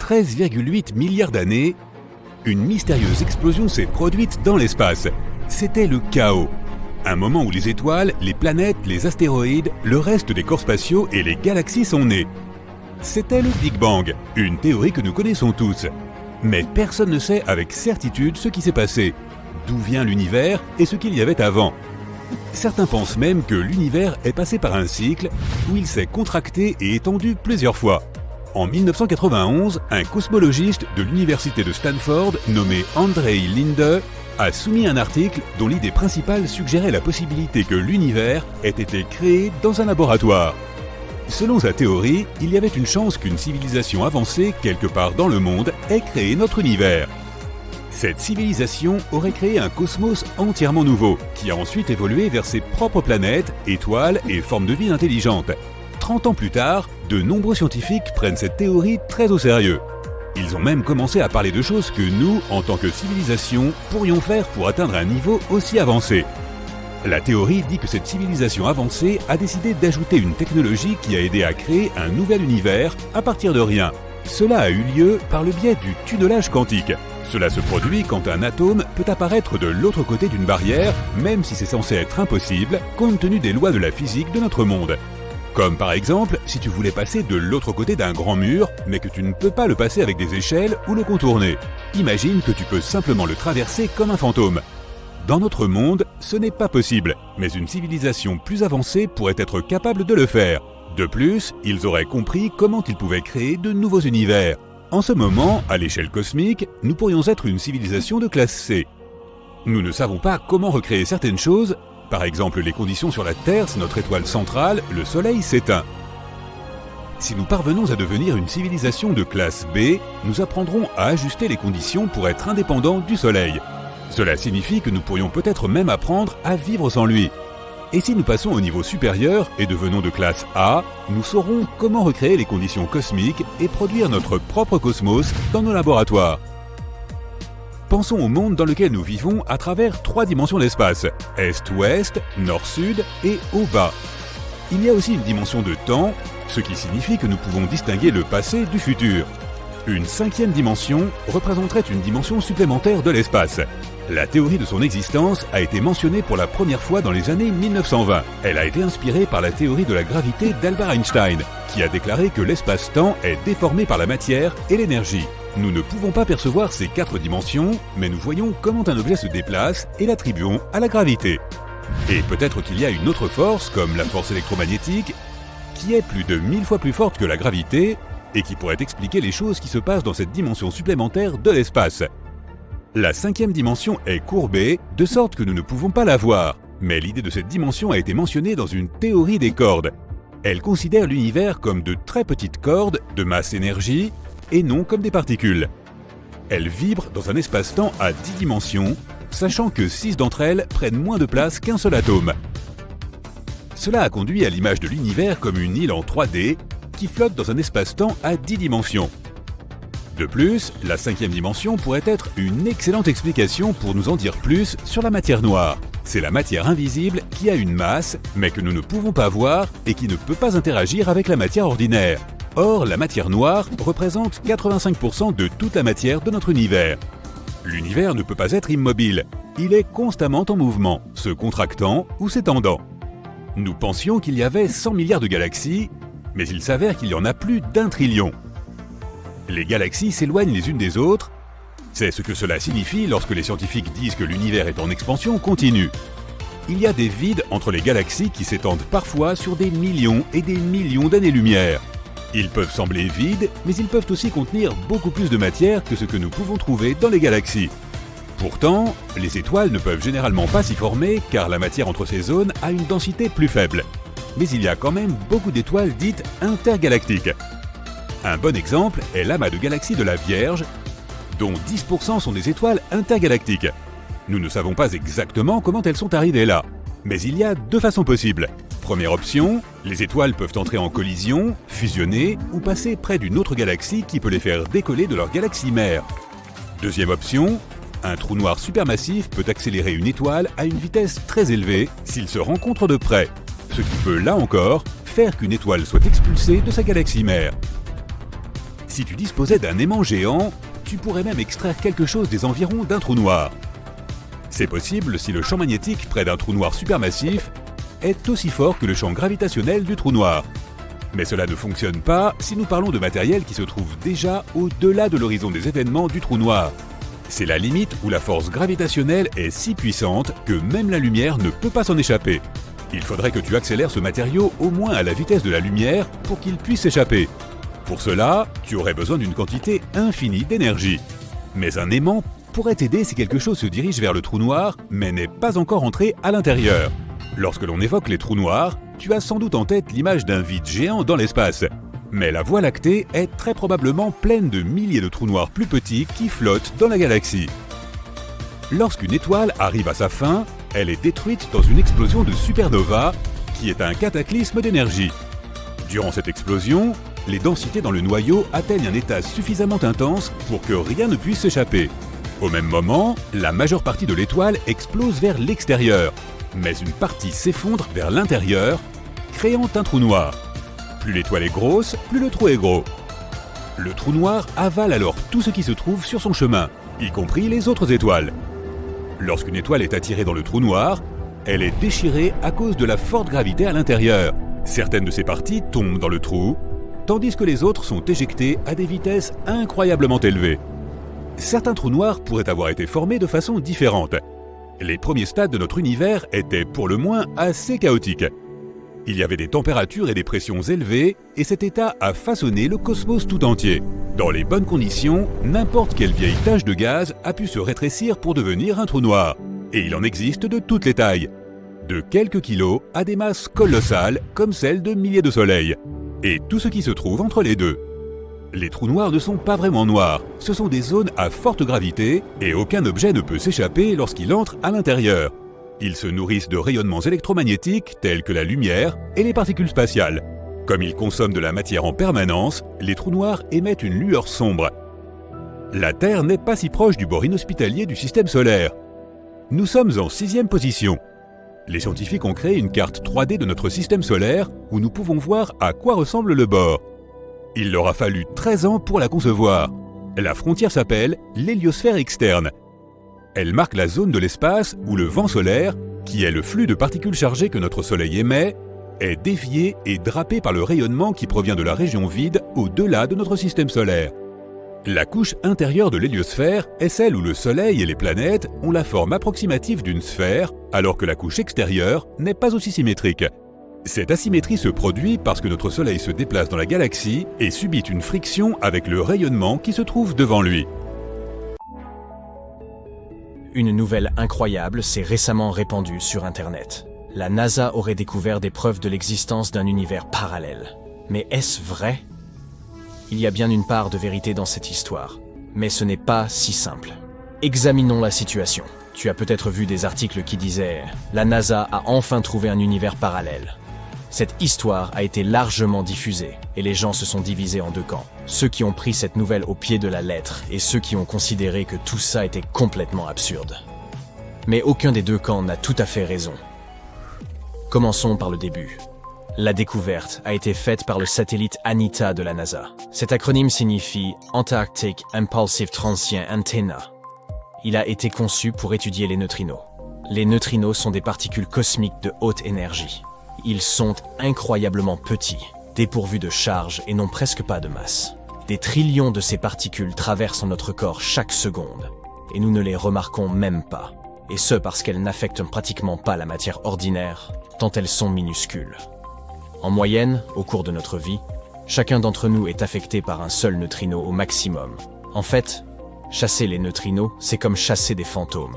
13,8 milliards d'années, une mystérieuse explosion s'est produite dans l'espace. C'était le chaos. Un moment où les étoiles, les planètes, les astéroïdes, le reste des corps spatiaux et les galaxies sont nés. C'était le Big Bang, une théorie que nous connaissons tous. Mais personne ne sait avec certitude ce qui s'est passé, d'où vient l'univers et ce qu'il y avait avant. Certains pensent même que l'univers est passé par un cycle où il s'est contracté et étendu plusieurs fois. En 1991, un cosmologiste de l'université de Stanford nommé Andrei Linde a soumis un article dont l'idée principale suggérait la possibilité que l'univers ait été créé dans un laboratoire. Selon sa théorie, il y avait une chance qu'une civilisation avancée quelque part dans le monde ait créé notre univers. Cette civilisation aurait créé un cosmos entièrement nouveau, qui a ensuite évolué vers ses propres planètes, étoiles et formes de vie intelligentes. 30 ans plus tard, de nombreux scientifiques prennent cette théorie très au sérieux. Ils ont même commencé à parler de choses que nous, en tant que civilisation, pourrions faire pour atteindre un niveau aussi avancé. La théorie dit que cette civilisation avancée a décidé d'ajouter une technologie qui a aidé à créer un nouvel univers à partir de rien. Cela a eu lieu par le biais du tunnelage quantique. Cela se produit quand un atome peut apparaître de l'autre côté d'une barrière, même si c'est censé être impossible, compte tenu des lois de la physique de notre monde. Comme par exemple, si tu voulais passer de l'autre côté d'un grand mur, mais que tu ne peux pas le passer avec des échelles ou le contourner. Imagine que tu peux simplement le traverser comme un fantôme. Dans notre monde, ce n'est pas possible, mais une civilisation plus avancée pourrait être capable de le faire. De plus, ils auraient compris comment ils pouvaient créer de nouveaux univers. En ce moment, à l'échelle cosmique, nous pourrions être une civilisation de classe C. Nous ne savons pas comment recréer certaines choses, par exemple les conditions sur la Terre si notre étoile centrale, le Soleil, s'éteint. Si nous parvenons à devenir une civilisation de classe B, nous apprendrons à ajuster les conditions pour être indépendants du Soleil. Cela signifie que nous pourrions peut-être même apprendre à vivre sans lui. Et si nous passons au niveau supérieur et devenons de classe A, nous saurons comment recréer les conditions cosmiques et produire notre propre cosmos dans nos laboratoires. Pensons au monde dans lequel nous vivons à travers 3 dimensions d'espace, Est-Ouest, Nord-Sud et Haut-Bas. Il y a aussi une dimension de temps, ce qui signifie que nous pouvons distinguer le passé du futur. Une 5e dimension représenterait une dimension supplémentaire de l'espace. La théorie de son existence a été mentionnée pour la première fois dans les années 1920. Elle a été inspirée par la théorie de la gravité d'Albert Einstein, qui a déclaré que l'espace-temps est déformé par la matière et l'énergie. Nous ne pouvons pas percevoir ces 4 dimensions, mais nous voyons comment un objet se déplace et l'attribuons à la gravité. Et peut-être qu'il y a une autre force, comme la force électromagnétique, qui est plus de 1000 fois plus forte que la gravité et qui pourrait expliquer les choses qui se passent dans cette dimension supplémentaire de l'espace. La 5e dimension est courbée, de sorte que nous ne pouvons pas la voir. Mais l'idée de cette dimension a été mentionnée dans une théorie des cordes. Elle considère l'univers comme de très petites cordes de masse énergie et non comme des particules. Elle vibre dans un espace-temps à 10 dimensions, sachant que 6 d'entre elles prennent moins de place qu'un seul atome. Cela a conduit à l'image de l'univers comme une île en 3D qui flotte dans un espace-temps à 10 dimensions. De plus, la 5e dimension pourrait être une excellente explication pour nous en dire plus sur la matière noire. C'est la matière invisible qui a une masse, mais que nous ne pouvons pas voir et qui ne peut pas interagir avec la matière ordinaire. Or, la matière noire représente 85% de toute la matière de notre univers. L'univers ne peut pas être immobile. Il est constamment en mouvement, se contractant ou s'étendant. Nous pensions qu'il y avait 100 milliards de galaxies, mais il s'avère qu'il y en a plus d'1 trillion. Les galaxies s'éloignent les unes des autres. C'est ce que cela signifie lorsque les scientifiques disent que l'univers est en expansion continue. Il y a des vides entre les galaxies qui s'étendent parfois sur des millions et des millions d'années-lumière. Ils peuvent sembler vides, mais ils peuvent aussi contenir beaucoup plus de matière que ce que nous pouvons trouver dans les galaxies. Pourtant, les étoiles ne peuvent généralement pas s'y former car la matière entre ces zones a une densité plus faible. Mais il y a quand même beaucoup d'étoiles dites intergalactiques. Un bon exemple est l'amas de galaxies de la Vierge, dont 10% sont des étoiles intergalactiques. Nous ne savons pas exactement comment elles sont arrivées là, mais il y a 2 façons possibles. Première option, les étoiles peuvent entrer en collision, fusionner ou passer près d'une autre galaxie qui peut les faire décoller de leur galaxie mère. Deuxième option, un trou noir supermassif peut accélérer une étoile à une vitesse très élevée s'ils se rencontrent de près, ce qui peut, là encore, faire qu'une étoile soit expulsée de sa galaxie mère. Si tu disposais d'un aimant géant, tu pourrais même extraire quelque chose des environs d'un trou noir. C'est possible si le champ magnétique près d'un trou noir supermassif est aussi fort que le champ gravitationnel du trou noir. Mais cela ne fonctionne pas si nous parlons de matériel qui se trouve déjà au-delà de l'horizon des événements du trou noir. C'est la limite où la force gravitationnelle est si puissante que même la lumière ne peut pas s'en échapper. Il faudrait que tu accélères ce matériau au moins à la vitesse de la lumière pour qu'il puisse s'échapper. Pour cela, tu aurais besoin d'une quantité infinie d'énergie. Mais un aimant pourrait t'aider si quelque chose se dirige vers le trou noir, mais n'est pas encore entré à l'intérieur. Lorsque l'on évoque les trous noirs, tu as sans doute en tête l'image d'un vide géant dans l'espace. Mais la Voie lactée est très probablement pleine de milliers de trous noirs plus petits qui flottent dans la galaxie. Lorsqu'une étoile arrive à sa fin, elle est détruite dans une explosion de supernova, qui est un cataclysme d'énergie. Durant cette explosion, les densités dans le noyau atteignent un état suffisamment intense pour que rien ne puisse s'échapper. Au même moment, la majeure partie de l'étoile explose vers l'extérieur, mais une partie s'effondre vers l'intérieur, créant un trou noir. Plus l'étoile est grosse, plus le trou est gros. Le trou noir avale alors tout ce qui se trouve sur son chemin, y compris les autres étoiles. Lorsqu'une étoile est attirée dans le trou noir, elle est déchirée à cause de la forte gravité à l'intérieur. Certaines de ses parties tombent dans le trou, tandis que les autres sont éjectées à des vitesses incroyablement élevées. Certains trous noirs pourraient avoir été formés de façon différente. Les premiers stades de notre univers étaient pour le moins assez chaotiques. Il y avait des températures et des pressions élevées, et cet état a façonné le cosmos tout entier. Dans les bonnes conditions, n'importe quelle vieille tache de gaz a pu se rétrécir pour devenir un trou noir. Et il en existe de toutes les tailles. De quelques kilos à des masses colossales comme celles de milliers de soleils. Et tout ce qui se trouve entre les deux. Les trous noirs ne sont pas vraiment noirs, ce sont des zones à forte gravité et aucun objet ne peut s'échapper lorsqu'il entre à l'intérieur. Ils se nourrissent de rayonnements électromagnétiques tels que la lumière et les particules spatiales. Comme ils consomment de la matière en permanence, les trous noirs émettent une lueur sombre. La Terre n'est pas si proche du bord inhospitalier du système solaire. Nous sommes en 6e position. Les scientifiques ont créé une carte 3D de notre système solaire où nous pouvons voir à quoi ressemble le bord. Il leur a fallu 13 ans pour la concevoir. La frontière s'appelle l'héliosphère externe. Elle marque la zone de l'espace où le vent solaire, qui est le flux de particules chargées que notre Soleil émet, est dévié et drapé par le rayonnement qui provient de la région vide au-delà de notre système solaire. La couche intérieure de l'héliosphère est celle où le Soleil et les planètes ont la forme approximative d'une sphère, alors que la couche extérieure n'est pas aussi symétrique. Cette asymétrie se produit parce que notre Soleil se déplace dans la galaxie et subit une friction avec le rayonnement qui se trouve devant lui. Une nouvelle incroyable s'est récemment répandue sur Internet. La NASA aurait découvert des preuves de l'existence d'un univers parallèle. Mais est-ce vrai ? Il y a bien une part de vérité dans cette histoire, mais ce n'est pas si simple. Examinons la situation. Tu as peut-être vu des articles qui disaient « La NASA a enfin trouvé un univers parallèle ». Cette histoire a été largement diffusée, et les gens se sont divisés en deux camps. Ceux qui ont pris cette nouvelle au pied de la lettre, et ceux qui ont considéré que tout ça était complètement absurde. Mais aucun des deux camps n'a tout à fait raison. Commençons par le début. La découverte a été faite par le satellite ANITA de la NASA. Cet acronyme signifie Antarctic Impulsive Transient Antenna. Il a été conçu pour étudier les neutrinos. Les neutrinos sont des particules cosmiques de haute énergie. Ils sont incroyablement petits, dépourvus de charge et n'ont presque pas de masse. Des trillions de ces particules traversent notre corps chaque seconde, et nous ne les remarquons même pas. Et ce parce qu'elles n'affectent pratiquement pas la matière ordinaire, tant elles sont minuscules. En moyenne, au cours de notre vie, chacun d'entre nous est affecté par un seul neutrino au maximum. En fait, chasser les neutrinos, c'est comme chasser des fantômes.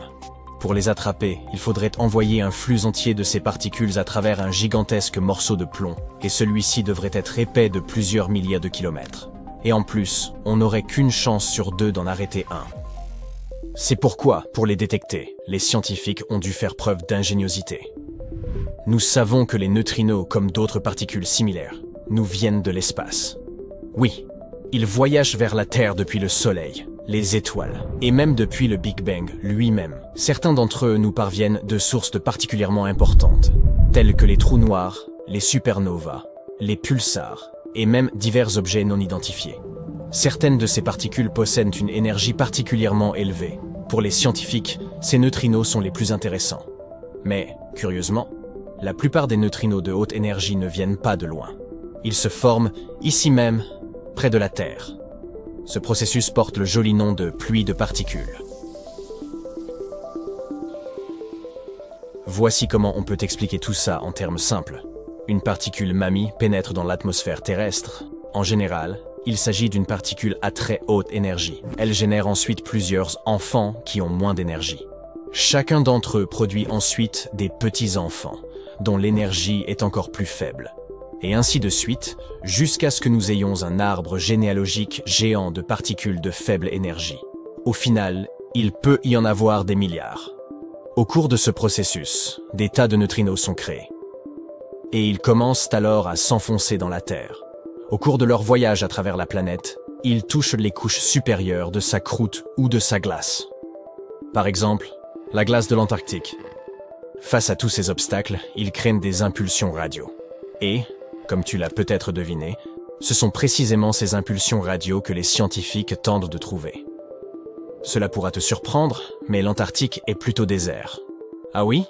Pour les attraper, il faudrait envoyer un flux entier de ces particules à travers un gigantesque morceau de plomb, et celui-ci devrait être épais de plusieurs milliers de kilomètres. Et en plus, on n'aurait qu'une chance sur deux d'en arrêter un. C'est pourquoi, pour les détecter, les scientifiques ont dû faire preuve d'ingéniosité. Nous savons que les neutrinos, comme d'autres particules similaires, nous viennent de l'espace. Oui, ils voyagent vers la Terre depuis le Soleil, les étoiles, et même depuis le Big Bang lui-même. Certains d'entre eux nous parviennent de sources particulièrement importantes, telles que les trous noirs, les supernovas, les pulsars, et même divers objets non identifiés. Certaines de ces particules possèdent une énergie particulièrement élevée. Pour les scientifiques, ces neutrinos sont les plus intéressants. Mais, curieusement, la plupart des neutrinos de haute énergie ne viennent pas de loin. Ils se forment ici même, près de la Terre. Ce processus porte le joli nom de pluie de particules. Voici comment on peut expliquer tout ça en termes simples. Une particule mamie pénètre dans l'atmosphère terrestre. En général, il s'agit d'une particule à très haute énergie. Elle génère ensuite plusieurs enfants qui ont moins d'énergie. Chacun d'entre eux produit ensuite des petits-enfants, dont l'énergie est encore plus faible. Et ainsi de suite, jusqu'à ce que nous ayons un arbre généalogique géant de particules de faible énergie. Au final, il peut y en avoir des milliards. Au cours de ce processus, des tas de neutrinos sont créés. Et ils commencent alors à s'enfoncer dans la Terre. Au cours de leur voyage à travers la planète, ils touchent les couches supérieures de sa croûte ou de sa glace. Par exemple, la glace de l'Antarctique. Face à tous ces obstacles, ils créent des impulsions radio. Et, comme tu l'as peut-être deviné, ce sont précisément ces impulsions radio que les scientifiques tentent de trouver. Cela pourra te surprendre, mais l'Antarctique est plutôt désert. Ah oui?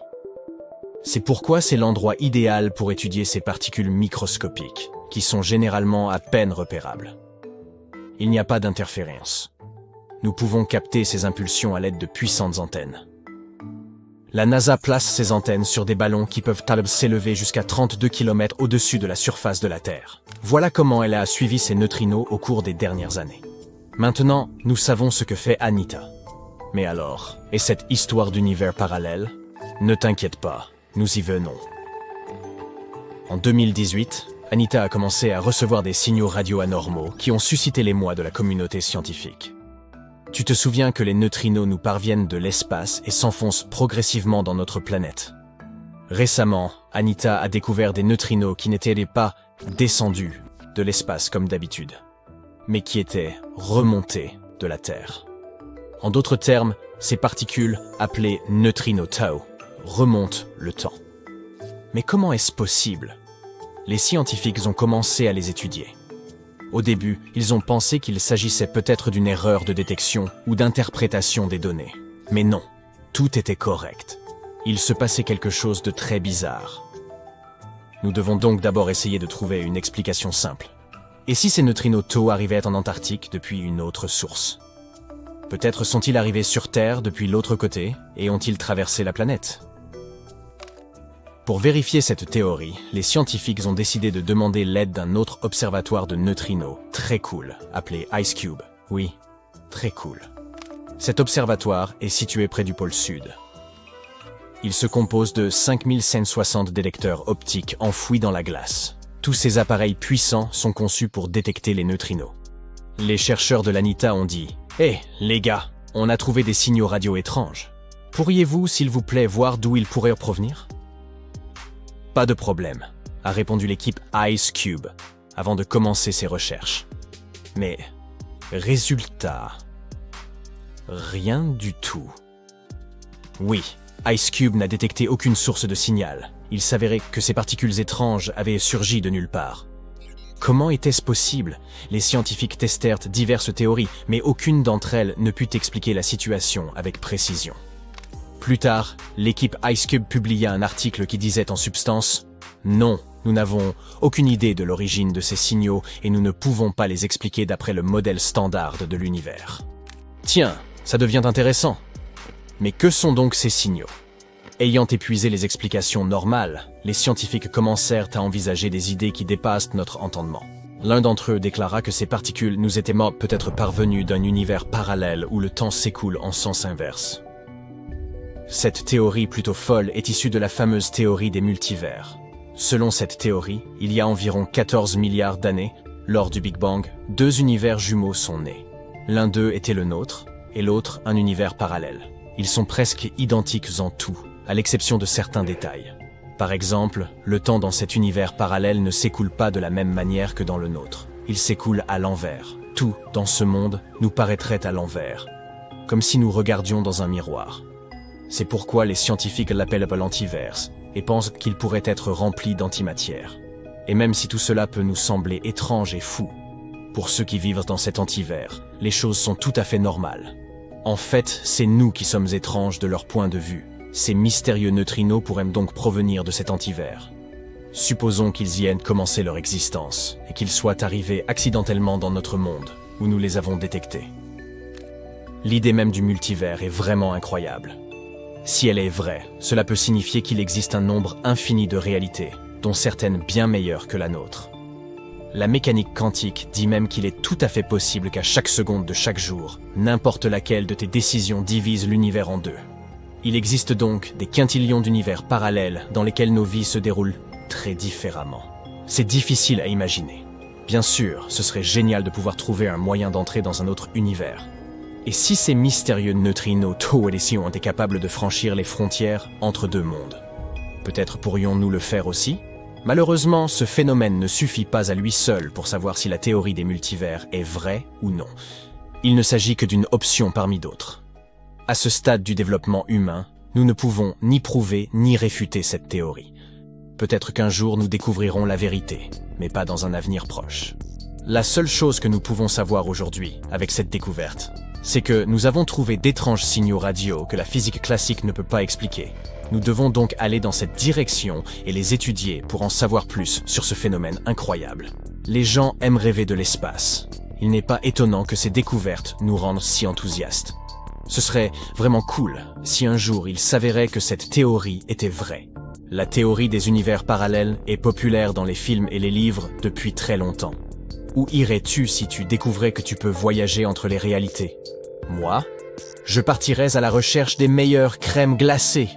C'est pourquoi c'est l'endroit idéal pour étudier ces particules microscopiques, qui sont généralement à peine repérables. Il n'y a pas d'interférence. Nous pouvons capter ces impulsions à l'aide de puissantes antennes. La NASA place ces antennes sur des ballons qui peuvent s'élever jusqu'à 32 km au-dessus de la surface de la Terre. Voilà comment elle a suivi ces neutrinos au cours des dernières années. Maintenant, nous savons ce que fait Anita. Mais alors, et cette histoire d'univers parallèle? Ne t'inquiète pas, nous y venons. En 2018, Anita a commencé à recevoir des signaux radio anormaux qui ont suscité l'émoi de la communauté scientifique. Tu te souviens que les neutrinos nous parviennent de l'espace et s'enfoncent progressivement dans notre planète. Récemment, Anita a découvert des neutrinos qui n'étaient pas descendus de l'espace comme d'habitude, mais qui étaient remontés de la Terre. En d'autres termes, ces particules, appelées neutrinos-tau, remontent le temps. Mais comment est-ce possible? Les scientifiques ont commencé à les étudier. Au début, ils ont pensé qu'il s'agissait peut-être d'une erreur de détection ou d'interprétation des données. Mais non, tout était correct. Il se passait quelque chose de très bizarre. Nous devons donc d'abord essayer de trouver une explication simple. Et si ces neutrinos tau arrivaient en Antarctique depuis une autre source? Peut-être sont-ils arrivés sur Terre depuis l'autre côté et ont-ils traversé la planète? Pour vérifier cette théorie, les scientifiques ont décidé de demander l'aide d'un autre observatoire de neutrinos, très cool, appelé IceCube. Oui, très cool. Cet observatoire est situé près du pôle Sud. Il se compose de 5160 détecteurs optiques enfouis dans la glace. Tous ces appareils puissants sont conçus pour détecter les neutrinos. Les chercheurs de l'ANITA ont dit « Hé, les gars, on a trouvé des signaux radio étranges. Pourriez-vous, s'il vous plaît, voir d'où ils pourraient provenir ?» Pas de problème, a répondu l'équipe IceCube avant de commencer ses recherches. Mais, résultat, rien du tout. Oui, IceCube n'a détecté aucune source de signal. Il s'avérait que ces particules étranges avaient surgi de nulle part. Comment était-ce possible? Les scientifiques testèrent diverses théories, mais aucune d'entre elles ne put expliquer la situation avec précision. Plus tard, l'équipe IceCube publia un article qui disait en substance « Non, nous n'avons aucune idée de l'origine de ces signaux et nous ne pouvons pas les expliquer d'après le modèle standard de l'univers. » Tiens, ça devient intéressant. Mais que sont donc ces signaux? Ayant épuisé les explications normales, les scientifiques commencèrent à envisager des idées qui dépassent notre entendement. L'un d'entre eux déclara que ces particules nous étaient peut-être parvenues d'un univers parallèle où le temps s'écoule en sens inverse. Cette théorie plutôt folle est issue de la fameuse théorie des multivers. Selon cette théorie, il y a environ 14 milliards d'années, lors du Big Bang, deux univers jumeaux sont nés. L'un d'eux était le nôtre, et l'autre un univers parallèle. Ils sont presque identiques en tout, à l'exception de certains détails. Par exemple, le temps dans cet univers parallèle ne s'écoule pas de la même manière que dans le nôtre. Il s'écoule à l'envers. Tout, dans ce monde, nous paraîtrait à l'envers, comme si nous regardions dans un miroir. C'est pourquoi les scientifiques l'appellent l'antiverse et pensent qu'il pourrait être rempli d'antimatière. Et même si tout cela peut nous sembler étrange et fou, Pour ceux qui vivent dans cet antivers, les choses sont tout à fait normales. En fait, c'est nous qui sommes étranges de leur point de vue. Ces mystérieux neutrinos pourraient donc provenir de cet antivers. Supposons qu'ils y aient commencé leur existence, et qu'ils soient arrivés accidentellement dans notre monde, où nous les avons détectés. L'idée même du multivers est vraiment incroyable. Si elle est vraie, cela peut signifier qu'il existe un nombre infini de réalités, dont certaines bien meilleures que la nôtre. La mécanique quantique dit même qu'il est tout à fait possible qu'à chaque seconde de chaque jour, n'importe laquelle de tes décisions divise l'univers en deux. Il existe donc des quintillions d'univers parallèles dans lesquels nos vies se déroulent très différemment. C'est difficile à imaginer. Bien sûr, ce serait génial de pouvoir trouver un moyen d'entrer dans un autre univers. Et si ces mystérieux neutrinos tôt et si ont été capables de franchir les frontières entre deux mondes? Peut-être pourrions-nous le faire aussi? Malheureusement, ce phénomène ne suffit pas à lui seul pour savoir si la théorie des multivers est vraie ou non. Il ne s'agit que d'une option parmi d'autres. À ce stade du développement humain, nous ne pouvons ni prouver ni réfuter cette théorie. Peut-être qu'un jour nous découvrirons la vérité, mais pas dans un avenir proche. La seule chose que nous pouvons savoir aujourd'hui, avec cette découverte, c'est que nous avons trouvé d'étranges signaux radio que la physique classique ne peut pas expliquer. Nous devons donc aller dans cette direction et les étudier pour en savoir plus sur ce phénomène incroyable. Les gens aiment rêver de l'espace. Il n'est pas étonnant que ces découvertes nous rendent si enthousiastes. Ce serait vraiment cool si un jour il s'avérait que cette théorie était vraie. La théorie des univers parallèles est populaire dans les films et les livres depuis très longtemps. Où irais-tu si tu découvrais que tu peux voyager entre les réalités? Moi, je partirais à la recherche des meilleures crèmes glacées.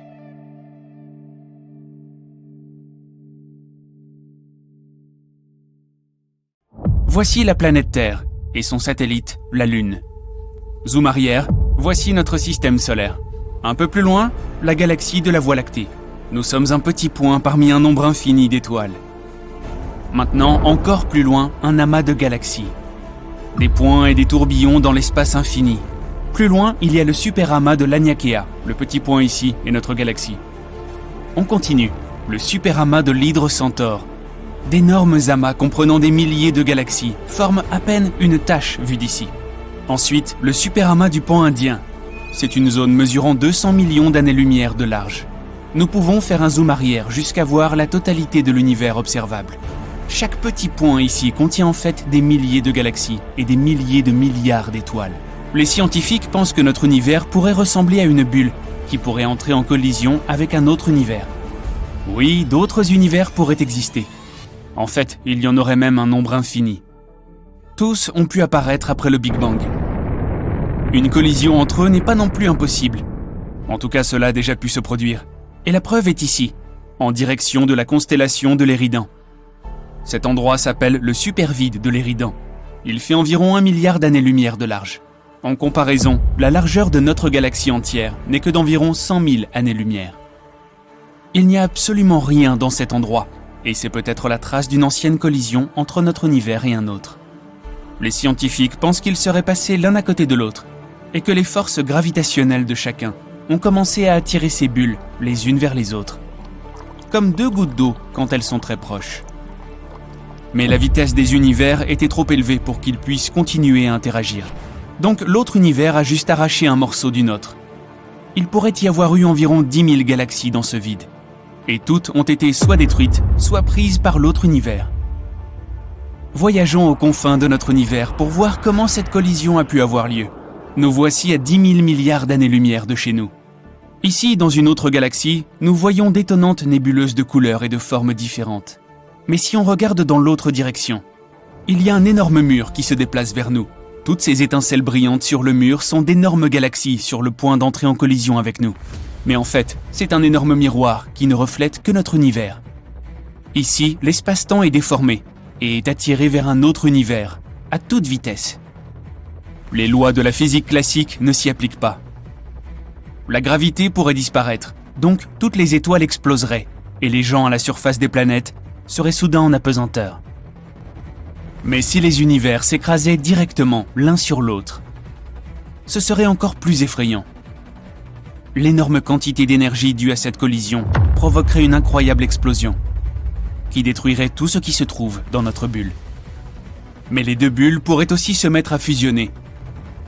Voici la planète Terre et son satellite, la Lune. Zoom arrière, voici notre système solaire. Un peu plus loin, la galaxie de la Voie lactée. Nous sommes un petit point parmi un nombre infini d'étoiles. Maintenant, encore plus loin, un amas de galaxies. Des points et des tourbillons dans l'espace infini. Plus loin, il y a le super amas de l'Aniakea, le petit point ici est notre galaxie. On continue, le super amas de l'Hydre Centaure. D'énormes amas comprenant des milliers de galaxies forment à peine une tache vue d'ici. Ensuite, le super amas du pan Indien. C'est une zone mesurant 200 millions d'années-lumière de large. Nous pouvons faire un zoom arrière jusqu'à voir la totalité de l'univers observable. Chaque petit point ici contient en fait des milliers de galaxies et des milliers de milliards d'étoiles. Les scientifiques pensent que notre univers pourrait ressembler à une bulle qui pourrait entrer en collision avec un autre univers. Oui, d'autres univers pourraient exister. En fait, il y en aurait même un nombre infini. Tous ont pu apparaître après le Big Bang. Une collision entre eux n'est pas non plus impossible. En tout cas, cela a déjà pu se produire. Et la preuve est ici, en direction de la constellation de l'Éridan. Cet endroit s'appelle le supervide de l'Éridan. Il fait environ 1 milliard d'années-lumière de large. En comparaison, la largeur de notre galaxie entière n'est que d'environ 100 000 années-lumière. Il n'y a absolument rien dans cet endroit, et c'est peut-être la trace d'une ancienne collision entre notre univers et un autre. Les scientifiques pensent qu'ils seraient passés l'un à côté de l'autre, et que les forces gravitationnelles de chacun ont commencé à attirer ces bulles les unes vers les autres, comme deux gouttes d'eau quand elles sont très proches. Mais la vitesse des univers était trop élevée pour qu'ils puissent continuer à interagir. Donc l'autre univers a juste arraché un morceau du nôtre. Il pourrait y avoir eu environ 10 000 galaxies dans ce vide. Et toutes ont été soit détruites, soit prises par l'autre univers. Voyageons aux confins de notre univers pour voir comment cette collision a pu avoir lieu. Nous voici à 10 000 milliards d'années-lumière de chez nous. Ici, dans une autre galaxie, nous voyons d'étonnantes nébuleuses de couleurs et de formes différentes. Mais si on regarde dans l'autre direction, il y a un énorme mur qui se déplace vers nous. Toutes ces étincelles brillantes sur le mur sont d'énormes galaxies sur le point d'entrer en collision avec nous. Mais en fait, c'est un énorme miroir qui ne reflète que notre univers. Ici, l'espace-temps est déformé et est attiré vers un autre univers, à toute vitesse. Les lois de la physique classique ne s'y appliquent pas. La gravité pourrait disparaître, donc toutes les étoiles exploseraient, et les gens à la surface des planètes seraient soudain en apesanteur. Mais si les univers s'écrasaient directement l'un sur l'autre, ce serait encore plus effrayant. L'énorme quantité d'énergie due à cette collision provoquerait une incroyable explosion, qui détruirait tout ce qui se trouve dans notre bulle. Mais les deux bulles pourraient aussi se mettre à fusionner.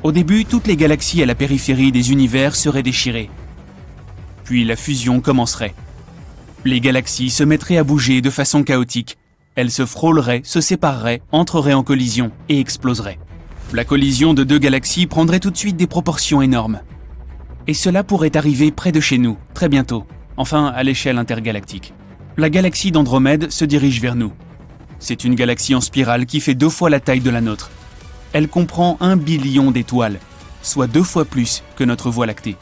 Au début, toutes les galaxies à la périphérie des univers seraient déchirées. Puis la fusion commencerait. Les galaxies se mettraient à bouger de façon chaotique. Elles se frôleraient, se sépareraient, entreraient en collision et exploseraient. La collision de deux galaxies prendrait tout de suite des proportions énormes. Et cela pourrait arriver près de chez nous, très bientôt, enfin à l'échelle intergalactique. La galaxie d'Andromède se dirige vers nous. C'est une galaxie en spirale qui fait 2 fois la taille de la nôtre. Elle comprend 1 billion d'étoiles, soit 2 fois plus que notre Voie lactée.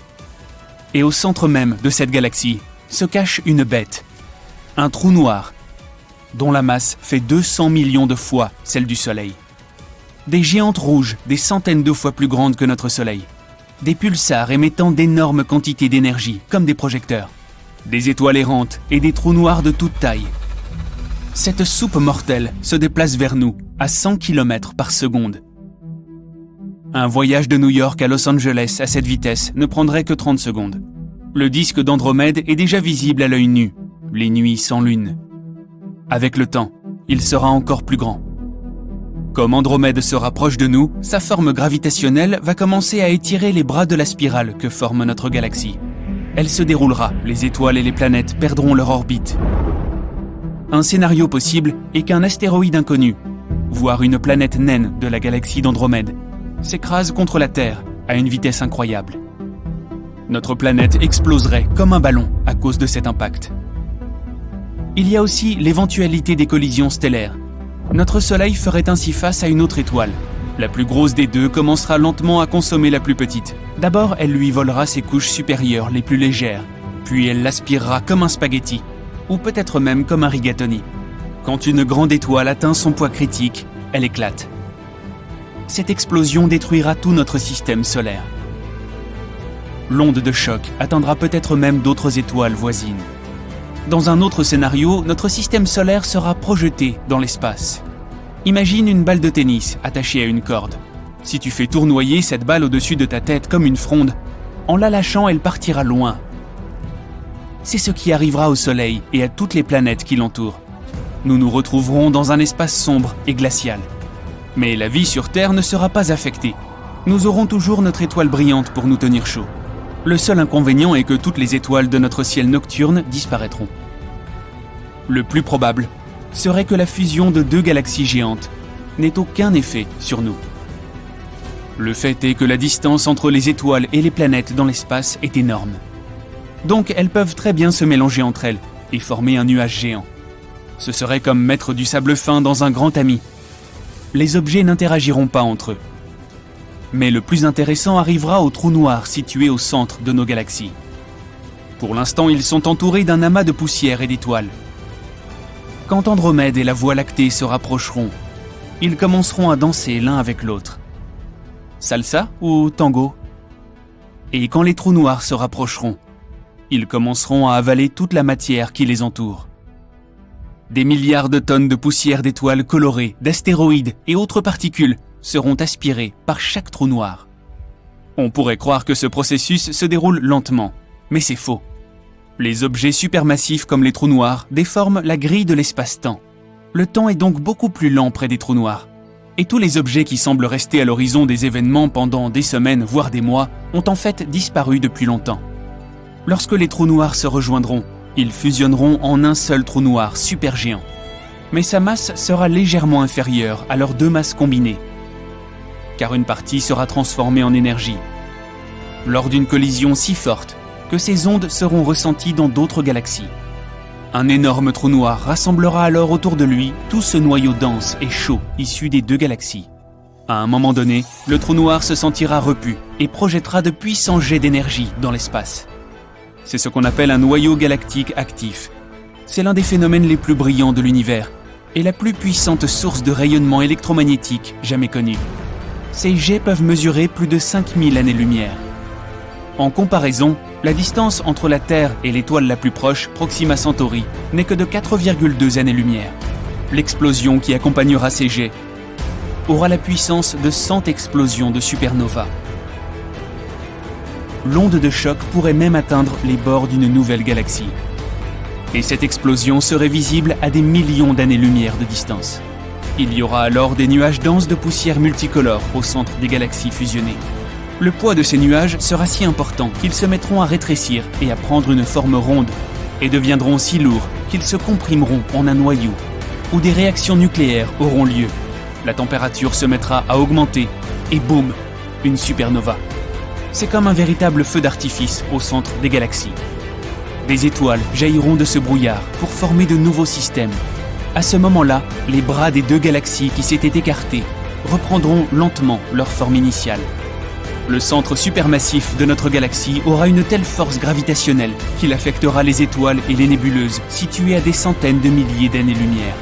Et au centre même de cette galaxie se cache une bête, un trou noir, dont la masse fait 200 millions de fois celle du Soleil. Des géantes rouges, des centaines de fois plus grandes que notre Soleil. Des pulsars émettant d'énormes quantités d'énergie, comme des projecteurs. Des étoiles errantes et des trous noirs de toute taille. Cette soupe mortelle se déplace vers nous à 100 km par seconde. Un voyage de New York à Los Angeles à cette vitesse ne prendrait que 30 secondes. Le disque d'Andromède est déjà visible à l'œil nu, les nuits sans lune. Avec le temps, il sera encore plus grand. Comme Andromède se rapproche de nous, sa forme gravitationnelle va commencer à étirer les bras de la spirale que forme notre galaxie. Elle se déroulera, les étoiles et les planètes perdront leur orbite. Un scénario possible est qu'un astéroïde inconnu, voire une planète naine de la galaxie d'Andromède, s'écrase contre la Terre à une vitesse incroyable. Notre planète exploserait comme un ballon à cause de cet impact. Il y a aussi l'éventualité des collisions stellaires. Notre Soleil ferait ainsi face à une autre étoile. La plus grosse des deux commencera lentement à consommer la plus petite. D'abord, elle lui volera ses couches supérieures les plus légères, puis elle l'aspirera comme un spaghetti, ou peut-être même comme un rigatoni. Quand une grande étoile atteint son poids critique, elle éclate. Cette explosion détruira tout notre système solaire. L'onde de choc atteindra peut-être même d'autres étoiles voisines. Dans un autre scénario, notre système solaire sera projeté dans l'espace. Imagine une balle de tennis attachée à une corde. Si tu fais tournoyer cette balle au-dessus de ta tête comme une fronde, en la lâchant, elle partira loin. C'est ce qui arrivera au Soleil et à toutes les planètes qui l'entourent. Nous nous retrouverons dans un espace sombre et glacial. Mais la vie sur Terre ne sera pas affectée. Nous aurons toujours notre étoile brillante pour nous tenir chaud. Le seul inconvénient est que toutes les étoiles de notre ciel nocturne disparaîtront. Le plus probable serait que la fusion de 2 galaxies géantes n'ait aucun effet sur nous. Le fait est que la distance entre les étoiles et les planètes dans l'espace est énorme. Donc elles peuvent très bien se mélanger entre elles et former un nuage géant. Ce serait comme mettre du sable fin dans un grand tamis. Les objets n'interagiront pas entre eux. Mais le plus intéressant arrivera aux trous noirs situés au centre de nos galaxies. Pour l'instant, ils sont entourés d'un amas de poussière et d'étoiles. Quand Andromède et la Voie lactée se rapprocheront, ils commenceront à danser l'un avec l'autre. Salsa ou tango? Et quand les trous noirs se rapprocheront, ils commenceront à avaler toute la matière qui les entoure. Des milliards de tonnes de poussière d'étoiles colorées, d'astéroïdes et autres particules seront aspirés par chaque trou noir. On pourrait croire que ce processus se déroule lentement, mais c'est faux. Les objets supermassifs comme les trous noirs déforment la grille de l'espace-temps. Le temps est donc beaucoup plus lent près des trous noirs. Et tous les objets qui semblent rester à l'horizon des événements pendant des semaines, voire des mois, ont en fait disparu depuis longtemps. Lorsque les trous noirs se rejoindront, ils fusionneront en un seul trou noir supergéant. Mais sa masse sera légèrement inférieure à leurs 2 masses combinées, car une partie sera transformée en énergie. Lors d'une collision si forte que ces ondes seront ressenties dans d'autres galaxies. Un énorme trou noir rassemblera alors autour de lui tout ce noyau dense et chaud issu des 2 galaxies. À un moment donné, le trou noir se sentira repu et projettera de puissants jets d'énergie dans l'espace. C'est ce qu'on appelle un noyau galactique actif. C'est l'un des phénomènes les plus brillants de l'univers et la plus puissante source de rayonnement électromagnétique jamais connue. Ces jets peuvent mesurer plus de 5000 années-lumière. En comparaison, la distance entre la Terre et l'étoile la plus proche, Proxima Centauri, n'est que de 4,2 années-lumière. L'explosion qui accompagnera ces jets aura la puissance de 100 explosions de supernova. L'onde de choc pourrait même atteindre les bords d'une nouvelle galaxie. Et cette explosion serait visible à des millions d'années-lumière de distance. Il y aura alors des nuages denses de poussière multicolore au centre des galaxies fusionnées. Le poids de ces nuages sera si important qu'ils se mettront à rétrécir et à prendre une forme ronde, et deviendront si lourds qu'ils se comprimeront en un noyau, où des réactions nucléaires auront lieu. La température se mettra à augmenter, et boum, une supernova. C'est comme un véritable feu d'artifice au centre des galaxies. Des étoiles jailliront de ce brouillard pour former de nouveaux systèmes. À ce moment-là, les bras des deux galaxies qui s'étaient écartés reprendront lentement leur forme initiale. Le centre supermassif de notre galaxie aura une telle force gravitationnelle qu'il affectera les étoiles et les nébuleuses situées à des centaines de milliers d'années-lumière.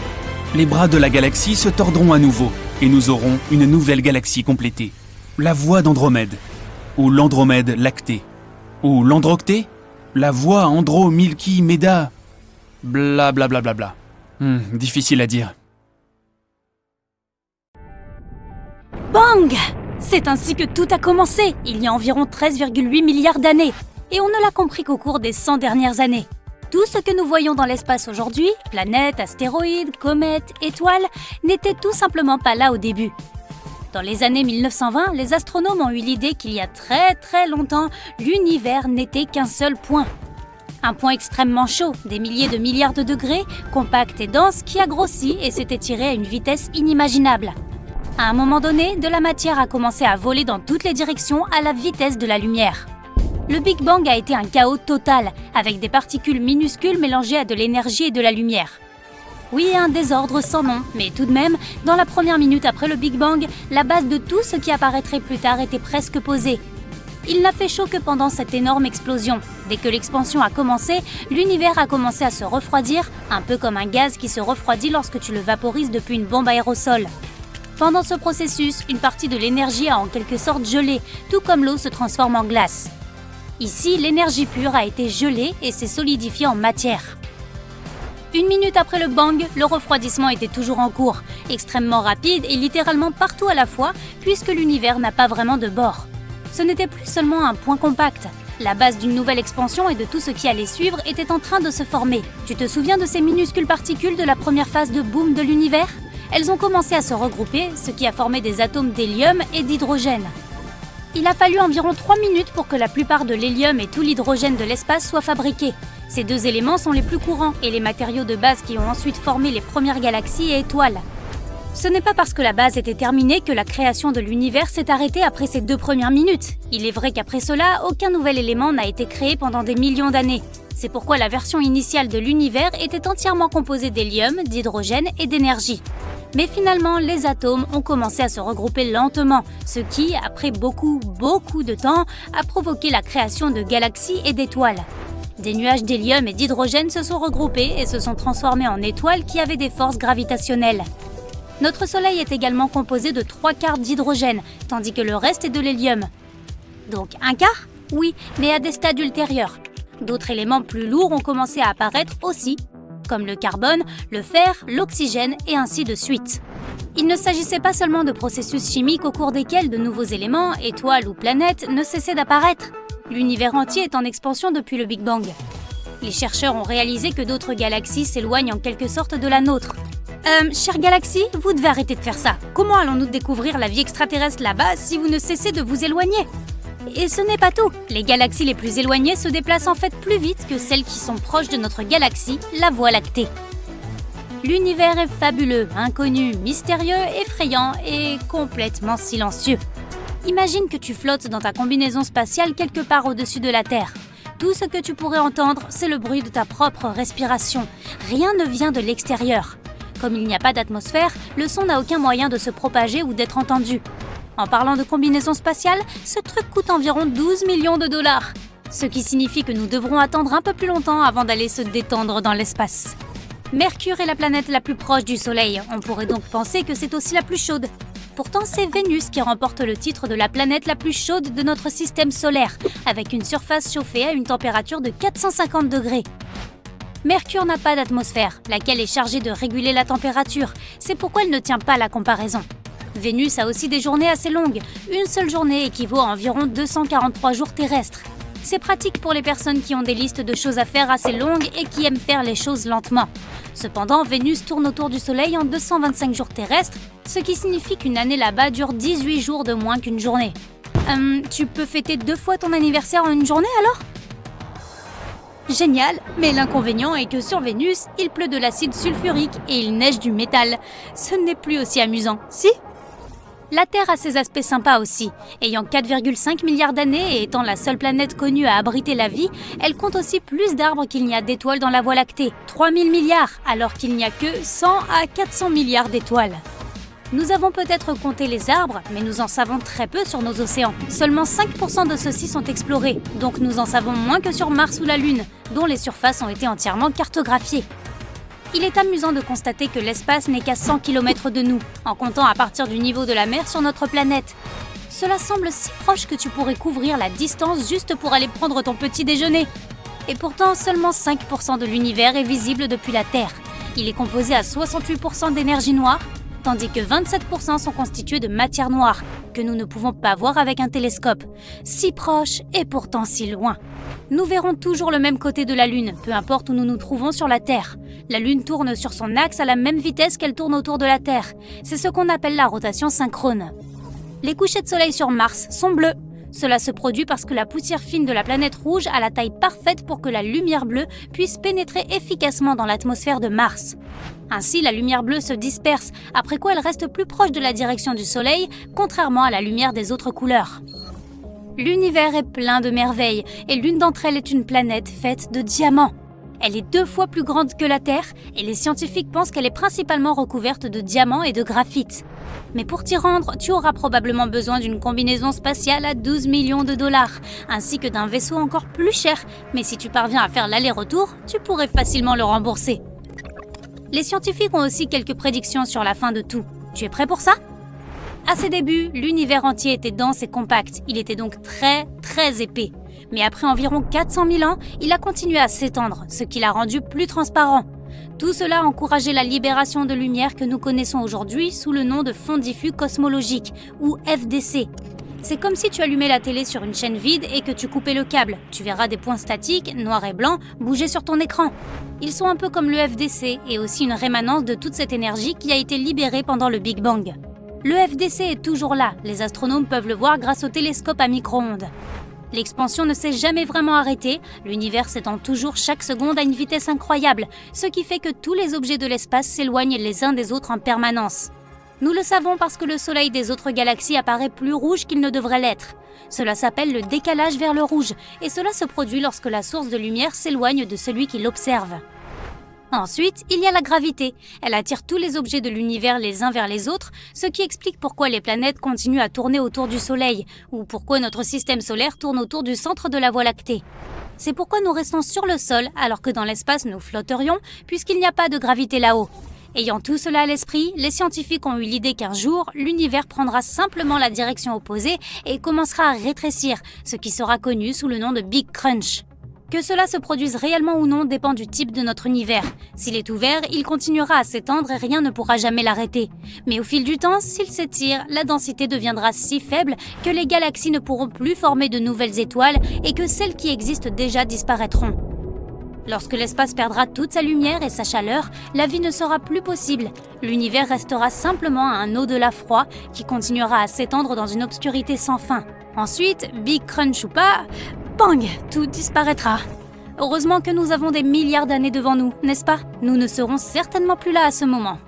Les bras de la galaxie se tordront à nouveau et nous aurons une nouvelle galaxie complétée. La voie d'Andromède, ou l'Andromède lactée, ou l'Androctée, la voie Andro-Milky-Méda, bla bla bla bla bla. Difficile à dire. Bang! C'est ainsi que tout a commencé, il y a environ 13,8 milliards d'années. Et on ne l'a compris qu'au cours des 100 dernières années. Tout ce que nous voyons dans l'espace aujourd'hui, planètes, astéroïdes, comètes, étoiles, n'était tout simplement pas là au début. Dans les années 1920, les astronomes ont eu l'idée qu'il y a très longtemps, l'univers n'était qu'un seul point. Un point extrêmement chaud, des milliers de milliards de degrés, compact et dense, qui a grossi et s'est étiré à une vitesse inimaginable. À un moment donné, de la matière a commencé à voler dans toutes les directions à la vitesse de la lumière. Le Big Bang a été un chaos total, avec des particules minuscules mélangées à de l'énergie et de la lumière. Oui, un désordre sans nom, mais tout de même, dans la première minute après le Big Bang, la base de tout ce qui apparaîtrait plus tard était presque posée. Il n'a fait chaud que pendant cette énorme explosion. Dès que l'expansion a commencé, l'univers a commencé à se refroidir, un peu comme un gaz qui se refroidit lorsque tu le vaporises depuis une bombe aérosol. Pendant ce processus, une partie de l'énergie a en quelque sorte gelé, tout comme l'eau se transforme en glace. Ici, l'énergie pure a été gelée et s'est solidifiée en matière. Une minute après le bang, le refroidissement était toujours en cours, extrêmement rapide et littéralement partout à la fois, puisque l'univers n'a pas vraiment de bord. Ce n'était plus seulement un point compact. La base d'une nouvelle expansion et de tout ce qui allait suivre était en train de se former. Tu te souviens de ces minuscules particules de la première phase de boom de l'univers ? Elles ont commencé à se regrouper, ce qui a formé des atomes d'hélium et d'hydrogène. Il a fallu environ 3 minutes pour que la plupart de l'hélium et tout l'hydrogène de l'espace soient fabriqués. Ces deux éléments sont les plus courants et les matériaux de base qui ont ensuite formé les premières galaxies et étoiles. Ce n'est pas parce que la base était terminée que la création de l'univers s'est arrêtée après ces 2 premières minutes. Il est vrai qu'après cela, aucun nouvel élément n'a été créé pendant des millions d'années. C'est pourquoi la version initiale de l'univers était entièrement composée d'hélium, d'hydrogène et d'énergie. Mais finalement, les atomes ont commencé à se regrouper lentement, ce qui, après beaucoup de temps, a provoqué la création de galaxies et d'étoiles. Des nuages d'hélium et d'hydrogène se sont regroupés et se sont transformés en étoiles qui avaient des forces gravitationnelles. Notre Soleil est également composé de 3/4 d'hydrogène, tandis que le reste est de l'hélium. Donc un quart ? Oui, mais à des stades ultérieurs. D'autres éléments plus lourds ont commencé à apparaître aussi, comme le carbone, le fer, l'oxygène et ainsi de suite. Il ne s'agissait pas seulement de processus chimiques au cours desquels de nouveaux éléments, étoiles ou planètes ne cessaient d'apparaître. L'univers entier est en expansion depuis le Big Bang. Les chercheurs ont réalisé que d'autres galaxies s'éloignent en quelque sorte de la nôtre. Chère galaxie, vous devez arrêter de faire ça. Comment allons-nous découvrir la vie extraterrestre là-bas si vous ne cessez de vous éloigner ? Et ce n'est pas tout. Les galaxies les plus éloignées se déplacent en fait plus vite que celles qui sont proches de notre galaxie, la Voie lactée. L'univers est fabuleux, inconnu, mystérieux, effrayant et complètement silencieux. Imagine que tu flottes dans ta combinaison spatiale quelque part au-dessus de la Terre. Tout ce que tu pourrais entendre, c'est le bruit de ta propre respiration. Rien ne vient de l'extérieur. Comme il n'y a pas d'atmosphère, le son n'a aucun moyen de se propager ou d'être entendu. En parlant de combinaison spatiale, ce truc coûte environ 12 millions de dollars. Ce qui signifie que nous devrons attendre un peu plus longtemps avant d'aller se détendre dans l'espace. Mercure est la planète la plus proche du Soleil. On pourrait donc penser que c'est aussi la plus chaude. Pourtant, c'est Vénus qui remporte le titre de la planète la plus chaude de notre système solaire, avec une surface chauffée à une température de 450 degrés. Mercure n'a pas d'atmosphère, laquelle est chargée de réguler la température. C'est pourquoi elle ne tient pas la comparaison. Vénus a aussi des journées assez longues. Une seule journée équivaut à environ 243 jours terrestres. C'est pratique pour les personnes qui ont des listes de choses à faire assez longues et qui aiment faire les choses lentement. Cependant, Vénus tourne autour du Soleil en 225 jours terrestres, ce qui signifie qu'une année là-bas dure 18 jours de moins qu'une journée. Tu peux fêter 2 fois ton anniversaire en une journée alors ? Génial, mais l'inconvénient est que sur Vénus, il pleut de l'acide sulfurique et il neige du métal. Ce n'est plus aussi amusant, si ? La Terre a ses aspects sympas aussi. Ayant 4,5 milliards d'années et étant la seule planète connue à abriter la vie, elle compte aussi plus d'arbres qu'il n'y a d'étoiles dans la Voie lactée. 3000 milliards, alors qu'il n'y a que 100 à 400 milliards d'étoiles. Nous avons peut-être compté les arbres, mais nous en savons très peu sur nos océans. Seulement 5% de ceux-ci sont explorés, donc nous en savons moins que sur Mars ou la Lune, dont les surfaces ont été entièrement cartographiées. Il est amusant de constater que l'espace n'est qu'à 100 km de nous, en comptant à partir du niveau de la mer sur notre planète. Cela semble si proche que tu pourrais couvrir la distance juste pour aller prendre ton petit déjeuner. Et pourtant, seulement 5% de l'univers est visible depuis la Terre. Il est composé à 68% d'énergie noire, tandis que 27% sont constitués de matière noire, que nous ne pouvons pas voir avec un télescope. Si proche et pourtant si loin. Nous verrons toujours le même côté de la Lune, peu importe où nous nous trouvons sur la Terre. La Lune tourne sur son axe à la même vitesse qu'elle tourne autour de la Terre. C'est ce qu'on appelle la rotation synchrone. Les couchers de soleil sur Mars sont bleus. Cela se produit parce que la poussière fine de la planète rouge a la taille parfaite pour que la lumière bleue puisse pénétrer efficacement dans l'atmosphère de Mars. Ainsi, la lumière bleue se disperse, après quoi elle reste plus proche de la direction du Soleil, contrairement à la lumière des autres couleurs. L'univers est plein de merveilles, et l'une d'entre elles est une planète faite de diamants. Elle est 2 fois plus grande que la Terre, et les scientifiques pensent qu'elle est principalement recouverte de diamants et de graphite. Mais pour t'y rendre, tu auras probablement besoin d'une combinaison spatiale à 12 millions de dollars, ainsi que d'un vaisseau encore plus cher, mais si tu parviens à faire l'aller-retour, tu pourrais facilement le rembourser. Les scientifiques ont aussi quelques prédictions sur la fin de tout. Tu es prêt pour ça ? À ses débuts, l'univers entier était dense et compact, il était donc très épais. Mais après environ 400 000 ans, il a continué à s'étendre, ce qui l'a rendu plus transparent. Tout cela a encouragé la libération de lumière que nous connaissons aujourd'hui sous le nom de fond diffus cosmologique, ou FDC. C'est comme si tu allumais la télé sur une chaîne vide et que tu coupais le câble. Tu verras des points statiques, noirs et blancs, bouger sur ton écran. Ils sont un peu comme le FDC et aussi une rémanence de toute cette énergie qui a été libérée pendant le Big Bang. Le FDC est toujours là, les astronomes peuvent le voir grâce au télescope à micro-ondes. L'expansion ne s'est jamais vraiment arrêtée, l'univers s'étend toujours chaque seconde à une vitesse incroyable, ce qui fait que tous les objets de l'espace s'éloignent les uns des autres en permanence. Nous le savons parce que le Soleil des autres galaxies apparaît plus rouge qu'il ne devrait l'être. Cela s'appelle le décalage vers le rouge, et cela se produit lorsque la source de lumière s'éloigne de celui qui l'observe. Ensuite, il y a la gravité. Elle attire tous les objets de l'univers les uns vers les autres, ce qui explique pourquoi les planètes continuent à tourner autour du Soleil, ou pourquoi notre système solaire tourne autour du centre de la Voie lactée. C'est pourquoi nous restons sur le sol, alors que dans l'espace nous flotterions, puisqu'il n'y a pas de gravité là-haut. Ayant tout cela à l'esprit, les scientifiques ont eu l'idée qu'un jour, l'univers prendra simplement la direction opposée et commencera à rétrécir, ce qui sera connu sous le nom de Big Crunch. Que cela se produise réellement ou non dépend du type de notre univers. S'il est ouvert, il continuera à s'étendre et rien ne pourra jamais l'arrêter. Mais au fil du temps, s'il s'étire, la densité deviendra si faible que les galaxies ne pourront plus former de nouvelles étoiles et que celles qui existent déjà disparaîtront. Lorsque l'espace perdra toute sa lumière et sa chaleur, la vie ne sera plus possible. L'univers restera simplement un au-delà froid qui continuera à s'étendre dans une obscurité sans fin. Ensuite, Big Crunch ou pas, bang, tout disparaîtra. Heureusement que nous avons des milliards d'années devant nous, n'est-ce pas ? Nous ne serons certainement plus là à ce moment.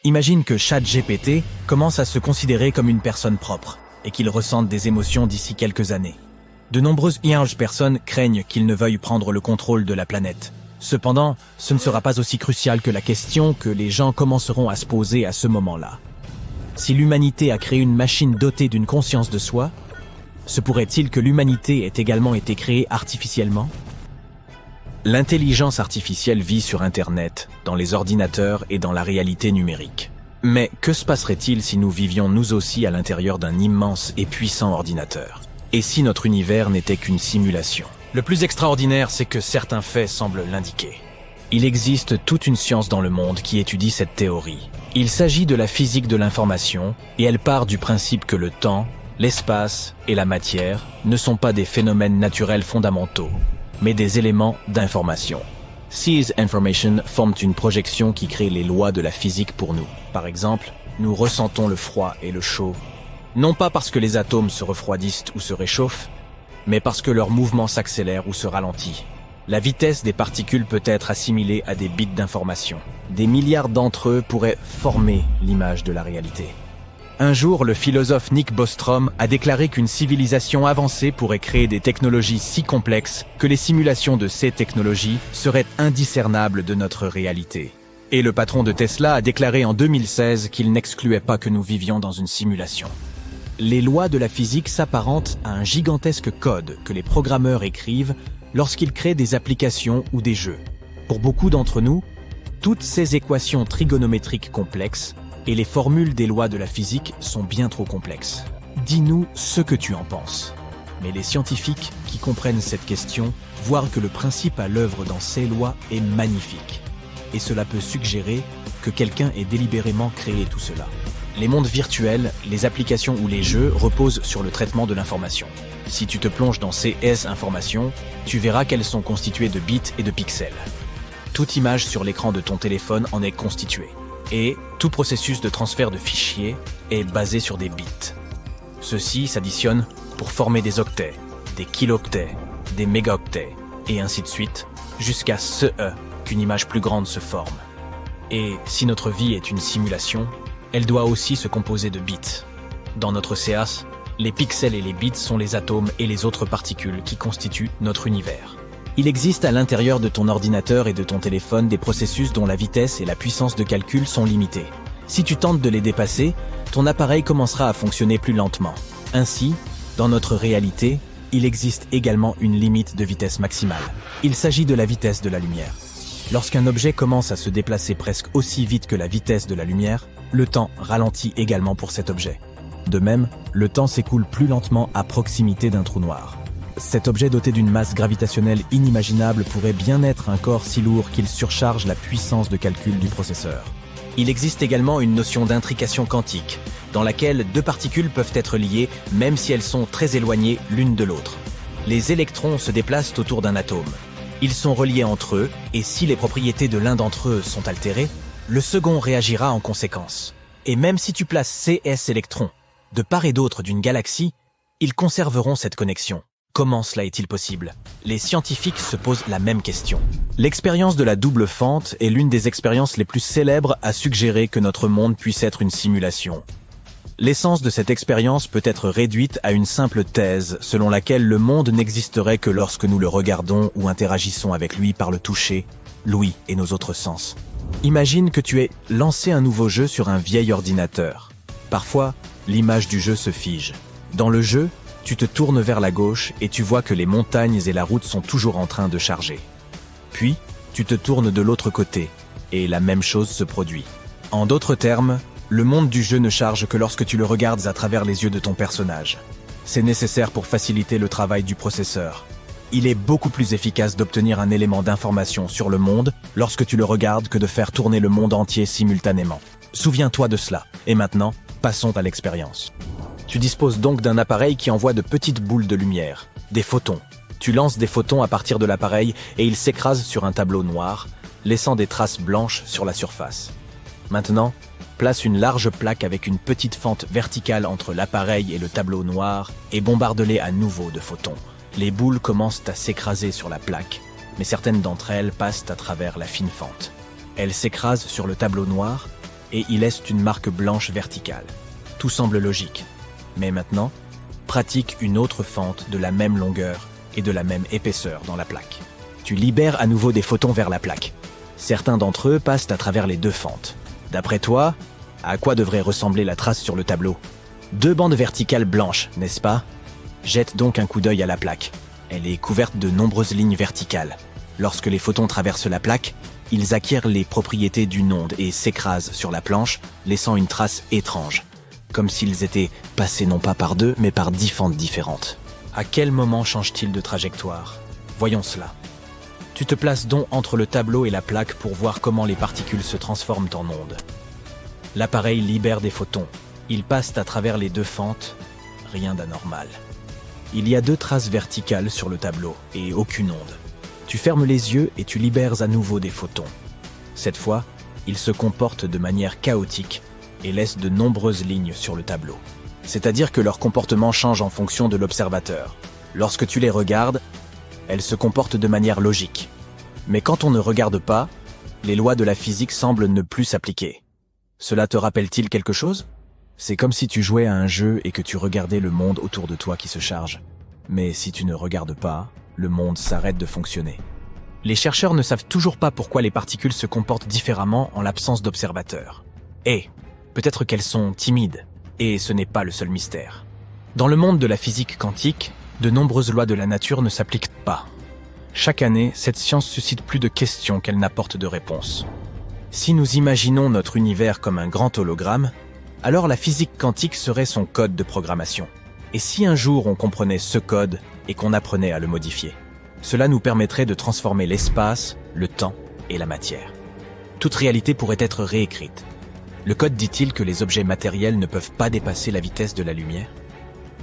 Imagine que ChatGPT commence à se considérer comme une personne propre et qu'il ressente des émotions d'ici quelques années. De nombreuses personnes craignent qu'il ne veuille prendre le contrôle de la planète. Cependant, ce ne sera pas aussi crucial que la question que les gens commenceront à se poser à ce moment-là. Si l'humanité a créé une machine dotée d'une conscience de soi, se pourrait-il que l'humanité ait également été créée artificiellement ? L'intelligence artificielle vit sur Internet, dans les ordinateurs et dans la réalité numérique. Mais que se passerait-il si nous vivions nous aussi à l'intérieur d'un immense et puissant ordinateur ? Et si notre univers n'était qu'une simulation ? Le plus extraordinaire, c'est que certains faits semblent l'indiquer. Il existe toute une science dans le monde qui étudie cette théorie. Il s'agit de la physique de l'information, et elle part du principe que le temps L'espace et la matière ne sont pas des phénomènes naturels fondamentaux, mais des éléments d'information. Ces informations forment une projection qui crée les lois de la physique pour nous. Par exemple, nous ressentons le froid et le chaud, non pas parce que les atomes se refroidissent ou se réchauffent, mais parce que leur mouvement s'accélère ou se ralentit. La vitesse des particules peut être assimilée à des bits d'information. Des milliards d'entre eux pourraient former l'image de la réalité. Un jour, le philosophe Nick Bostrom a déclaré qu'une civilisation avancée pourrait créer des technologies si complexes que les simulations de ces technologies seraient indiscernables de notre réalité. Et le patron de Tesla a déclaré en 2016 qu'il n'excluait pas que nous vivions dans une simulation. Les lois de la physique s'apparentent à un gigantesque code que les programmeurs écrivent lorsqu'ils créent des applications ou des jeux. Pour beaucoup d'entre nous, toutes ces équations trigonométriques complexes et les formules des lois de la physique sont bien trop complexes. Dis-nous ce que tu en penses. Mais les scientifiques qui comprennent cette question voient que le principe à l'œuvre dans ces lois est magnifique. Et cela peut suggérer que quelqu'un ait délibérément créé tout cela. Les mondes virtuels, les applications ou les jeux reposent sur le traitement de l'information. Si tu te plonges dans ces informations, tu verras qu'elles sont constituées de bits et de pixels. Toute image sur l'écran de ton téléphone en est constituée. Et tout processus de transfert de fichiers est basé sur des bits. Ceux-ci s'additionnent pour former des octets, des kilooctets, des mégaoctets, et ainsi de suite, jusqu'à ce qu'une image plus grande se forme. Et si notre vie est une simulation, elle doit aussi se composer de bits. Dans notre CAS, les pixels et les bits sont les atomes et les autres particules qui constituent notre univers. Il existe à l'intérieur de ton ordinateur et de ton téléphone des processus dont la vitesse et la puissance de calcul sont limitées. Si tu tentes de les dépasser, ton appareil commencera à fonctionner plus lentement. Ainsi, dans notre réalité, il existe également une limite de vitesse maximale. Il s'agit de la vitesse de la lumière. Lorsqu'un objet commence à se déplacer presque aussi vite que la vitesse de la lumière, le temps ralentit également pour cet objet. De même, le temps s'écoule plus lentement à proximité d'un trou noir. Cet objet doté d'une masse gravitationnelle inimaginable pourrait bien être un corps si lourd qu'il surcharge la puissance de calcul du processeur. Il existe également une notion d'intrication quantique, dans laquelle deux particules peuvent être liées même si elles sont très éloignées l'une de l'autre. Les électrons se déplacent autour d'un atome. Ils sont reliés entre eux, et si les propriétés de l'un d'entre eux sont altérées, le second réagira en conséquence. Et même si tu places ces électrons de part et d'autre d'une galaxie, ils conserveront cette connexion. Comment cela est-il possible? Les scientifiques se posent la même question. L'expérience de la double fente est l'une des expériences les plus célèbres à suggérer que notre monde puisse être une simulation. L'essence de cette expérience peut être réduite à une simple thèse selon laquelle le monde n'existerait que lorsque nous le regardons ou interagissons avec lui par le toucher, l'ouïe et nos autres sens. Imagine que tu aies lancé un nouveau jeu sur un vieil ordinateur. Parfois, l'image du jeu se fige. Dans le jeu, tu te tournes vers la gauche et tu vois que les montagnes et la route sont toujours en train de charger. Puis, tu te tournes de l'autre côté et la même chose se produit. En d'autres termes, le monde du jeu ne charge que lorsque tu le regardes à travers les yeux de ton personnage. C'est nécessaire pour faciliter le travail du processeur. Il est beaucoup plus efficace d'obtenir un élément d'information sur le monde lorsque tu le regardes que de faire tourner le monde entier simultanément. Souviens-toi de cela. Et maintenant, passons à l'expérience. Tu disposes donc d'un appareil qui envoie de petites boules de lumière, des photons. Tu lances des photons à partir de l'appareil et ils s'écrasent sur un tableau noir, laissant des traces blanches sur la surface. Maintenant, place une large plaque avec une petite fente verticale entre l'appareil et le tableau noir et bombarde-les à nouveau de photons. Les boules commencent à s'écraser sur la plaque, mais certaines d'entre elles passent à travers la fine fente. Elles s'écrasent sur le tableau noir et y laissent une marque blanche verticale. Tout semble logique. Mais maintenant, pratique une autre fente de la même longueur et de la même épaisseur dans la plaque. Tu libères à nouveau des photons vers la plaque. Certains d'entre eux passent à travers les deux fentes. D'après toi, à quoi devrait ressembler la trace sur le tableau? Deux bandes verticales blanches, n'est-ce pas? Jette donc un coup d'œil à la plaque. Elle est couverte de nombreuses lignes verticales. Lorsque les photons traversent la plaque, ils acquièrent les propriétés d'une onde et s'écrasent sur la planche, laissant une trace étrange. Comme s'ils étaient passés non pas par deux, mais par 10 fentes différentes. À quel moment change-t-il de trajectoire? Voyons cela. Tu te places donc entre le tableau et la plaque pour voir comment les particules se transforment en ondes. L'appareil libère des photons. Ils passent à travers les deux fentes, rien d'anormal. Il y a 2 traces verticales sur le tableau et aucune onde. Tu fermes les yeux et tu libères à nouveau des photons. Cette fois, ils se comportent de manière chaotique et laissent de nombreuses lignes sur le tableau. C'est-à-dire que leur comportement change en fonction de l'observateur. Lorsque tu les regardes, elles se comportent de manière logique. Mais quand on ne regarde pas, les lois de la physique semblent ne plus s'appliquer. Cela te rappelle-t-il quelque chose ? C'est comme si tu jouais à un jeu et que tu regardais le monde autour de toi qui se charge. Mais si tu ne regardes pas, le monde s'arrête de fonctionner. Les chercheurs ne savent toujours pas pourquoi les particules se comportent différemment en l'absence d'observateurs. Et peut-être qu'elles sont timides, et ce n'est pas le seul mystère. Dans le monde de la physique quantique, de nombreuses lois de la nature ne s'appliquent pas. Chaque année, cette science suscite plus de questions qu'elle n'apporte de réponses. Si nous imaginons notre univers comme un grand hologramme, alors la physique quantique serait son code de programmation. Et si un jour on comprenait ce code et qu'on apprenait à le modifier, cela nous permettrait de transformer l'espace, le temps et la matière. Toute réalité pourrait être réécrite. Le code dit-il que les objets matériels ne peuvent pas dépasser la vitesse de la lumière ?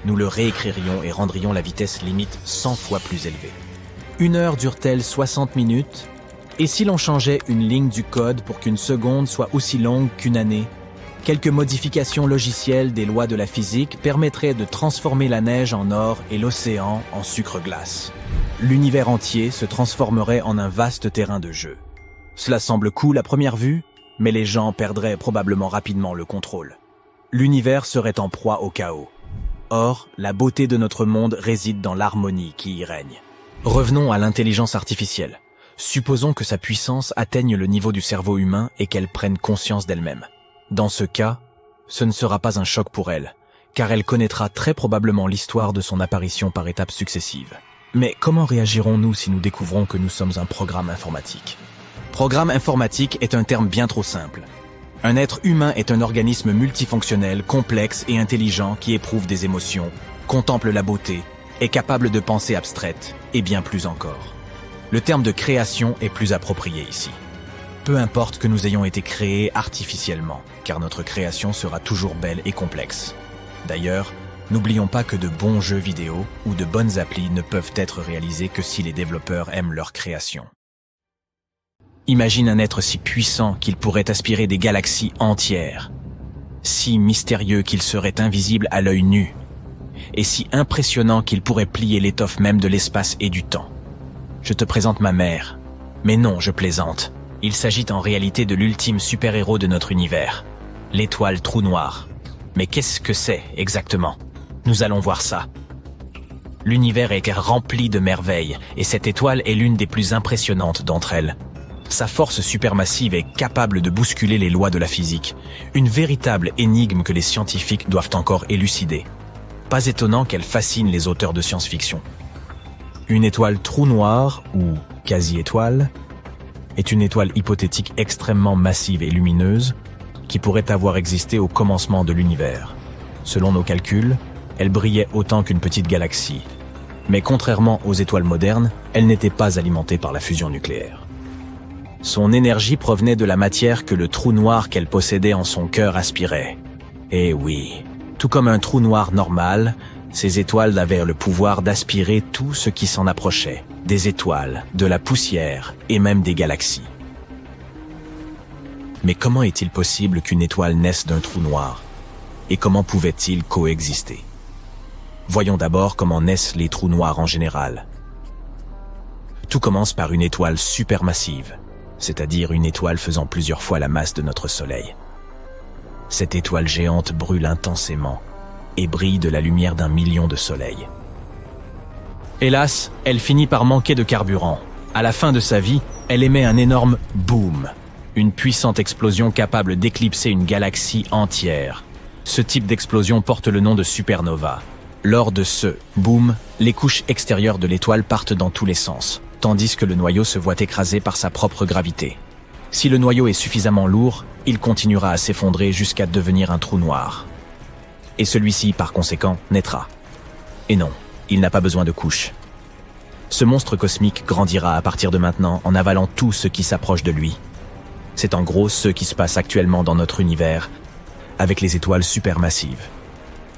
Nous le réécririons et rendrions la vitesse limite 100 fois plus élevée. 1 heure dure-t-elle 60 minutes ? Et si l'on changeait une ligne du code pour qu'une seconde soit aussi longue qu'une année ? Quelques modifications logicielles des lois de la physique permettraient de transformer la neige en or et l'océan en sucre-glace. L'univers entier se transformerait en un vaste terrain de jeu. Cela semble cool à première vue, mais les gens perdraient probablement rapidement le contrôle. L'univers serait en proie au chaos. Or, la beauté de notre monde réside dans l'harmonie qui y règne. Revenons à l'intelligence artificielle. Supposons que sa puissance atteigne le niveau du cerveau humain et qu'elle prenne conscience d'elle-même. Dans ce cas, ce ne sera pas un choc pour elle, car elle connaîtra très probablement l'histoire de son apparition par étapes successives. Mais comment réagirons-nous si nous découvrons que nous sommes un programme informatique ? Programme informatique est un terme bien trop simple. Un être humain est un organisme multifonctionnel, complexe et intelligent qui éprouve des émotions, contemple la beauté, est capable de pensées abstraites et bien plus encore. Le terme de création est plus approprié ici. Peu importe que nous ayons été créés artificiellement, car notre création sera toujours belle et complexe. D'ailleurs, n'oublions pas que de bons jeux vidéo ou de bonnes applis ne peuvent être réalisés que si les développeurs aiment leur création. Imagine un être si puissant qu'il pourrait aspirer des galaxies entières, si mystérieux qu'il serait invisible à l'œil nu, et si impressionnant qu'il pourrait plier l'étoffe même de l'espace et du temps. Je te présente ma mère. Mais non, je plaisante. Il s'agit en réalité de l'ultime super-héros de notre univers, l'étoile Trou Noir. Mais qu'est-ce que c'est exactement ? Nous allons voir ça. L'univers est rempli de merveilles, et cette étoile est l'une des plus impressionnantes d'entre elles. Sa force supermassive est capable de bousculer les lois de la physique, une véritable énigme que les scientifiques doivent encore élucider. Pas étonnant qu'elle fascine les auteurs de science-fiction. Une étoile Trou Noir, ou quasi-étoile, est une étoile hypothétique extrêmement massive et lumineuse qui pourrait avoir existé au commencement de l'univers. Selon nos calculs, elle brillait autant qu'une petite galaxie. Mais contrairement aux étoiles modernes, elle n'était pas alimentée par la fusion nucléaire. Son énergie provenait de la matière que le trou noir qu'elle possédait en son cœur aspirait. Et oui, tout comme un trou noir normal, ces étoiles avaient le pouvoir d'aspirer tout ce qui s'en approchait, des étoiles, de la poussière et même des galaxies. Mais comment est-il possible qu'une étoile naisse d'un trou noir? Et comment pouvait-il coexister? Voyons d'abord comment naissent les trous noirs en général. Tout commence par une étoile supermassive, c'est-à-dire une étoile faisant plusieurs fois la masse de notre Soleil. Cette étoile géante brûle intensément et brille de la lumière d'1 million de soleils. Hélas, elle finit par manquer de carburant. À la fin de sa vie, elle émet un énorme boom, une puissante explosion capable d'éclipser une galaxie entière. Ce type d'explosion porte le nom de supernova. Lors de ce boom, les couches extérieures de l'étoile partent dans tous les sens, tandis que le noyau se voit écrasé par sa propre gravité. Si le noyau est suffisamment lourd, il continuera à s'effondrer jusqu'à devenir un trou noir. Et celui-ci, par conséquent, naîtra. Et non, il n'a pas besoin de couches. Ce monstre cosmique grandira à partir de maintenant en avalant tout ce qui s'approche de lui. C'est en gros ce qui se passe actuellement dans notre univers, avec les étoiles supermassives.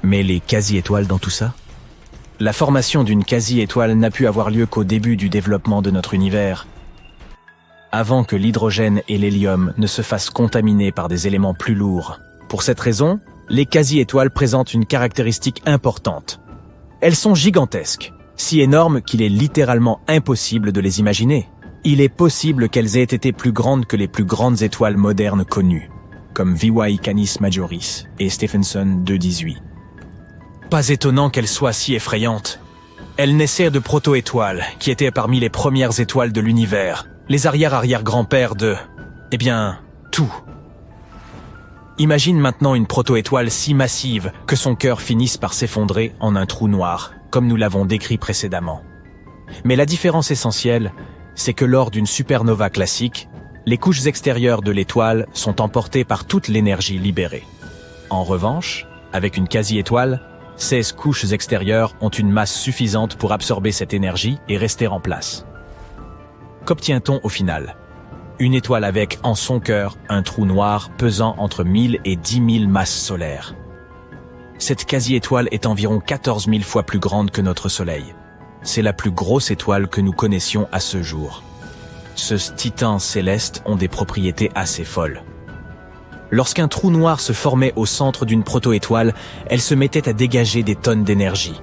Mais les quasi-étoiles dans tout ça? La formation d'une quasi-étoile n'a pu avoir lieu qu'au début du développement de notre univers, avant que l'hydrogène et l'hélium ne se fassent contaminer par des éléments plus lourds. Pour cette raison, les quasi-étoiles présentent une caractéristique importante. Elles sont gigantesques, si énormes qu'il est littéralement impossible de les imaginer. Il est possible qu'elles aient été plus grandes que les plus grandes étoiles modernes connues, comme VY Canis Majoris et Stephenson 218. Pas étonnant qu'elles soient si effrayantes. Elles naissaient de proto-étoiles, qui étaient parmi les premières étoiles de l'univers, les arrière-arrière-grands-pères de... tout. Imagine maintenant une proto-étoile si massive que son cœur finisse par s'effondrer en un trou noir, comme nous l'avons décrit précédemment. Mais la différence essentielle, c'est que lors d'une supernova classique, les couches extérieures de l'étoile sont emportées par toute l'énergie libérée. En revanche, avec une quasi-étoile, 16 couches extérieures ont une masse suffisante pour absorber cette énergie et rester en place. Qu'obtient-on au final? Une étoile avec, en son cœur, un trou noir pesant entre 1000 et 10 000 masses solaires. Cette quasi-étoile est environ 14 000 fois plus grande que notre Soleil. C'est la plus grosse étoile que nous connaissions à ce jour. Ce titan céleste ont des propriétés assez folles. Lorsqu'un trou noir se formait au centre d'une proto-étoile, elle se mettait à dégager des tonnes d'énergie.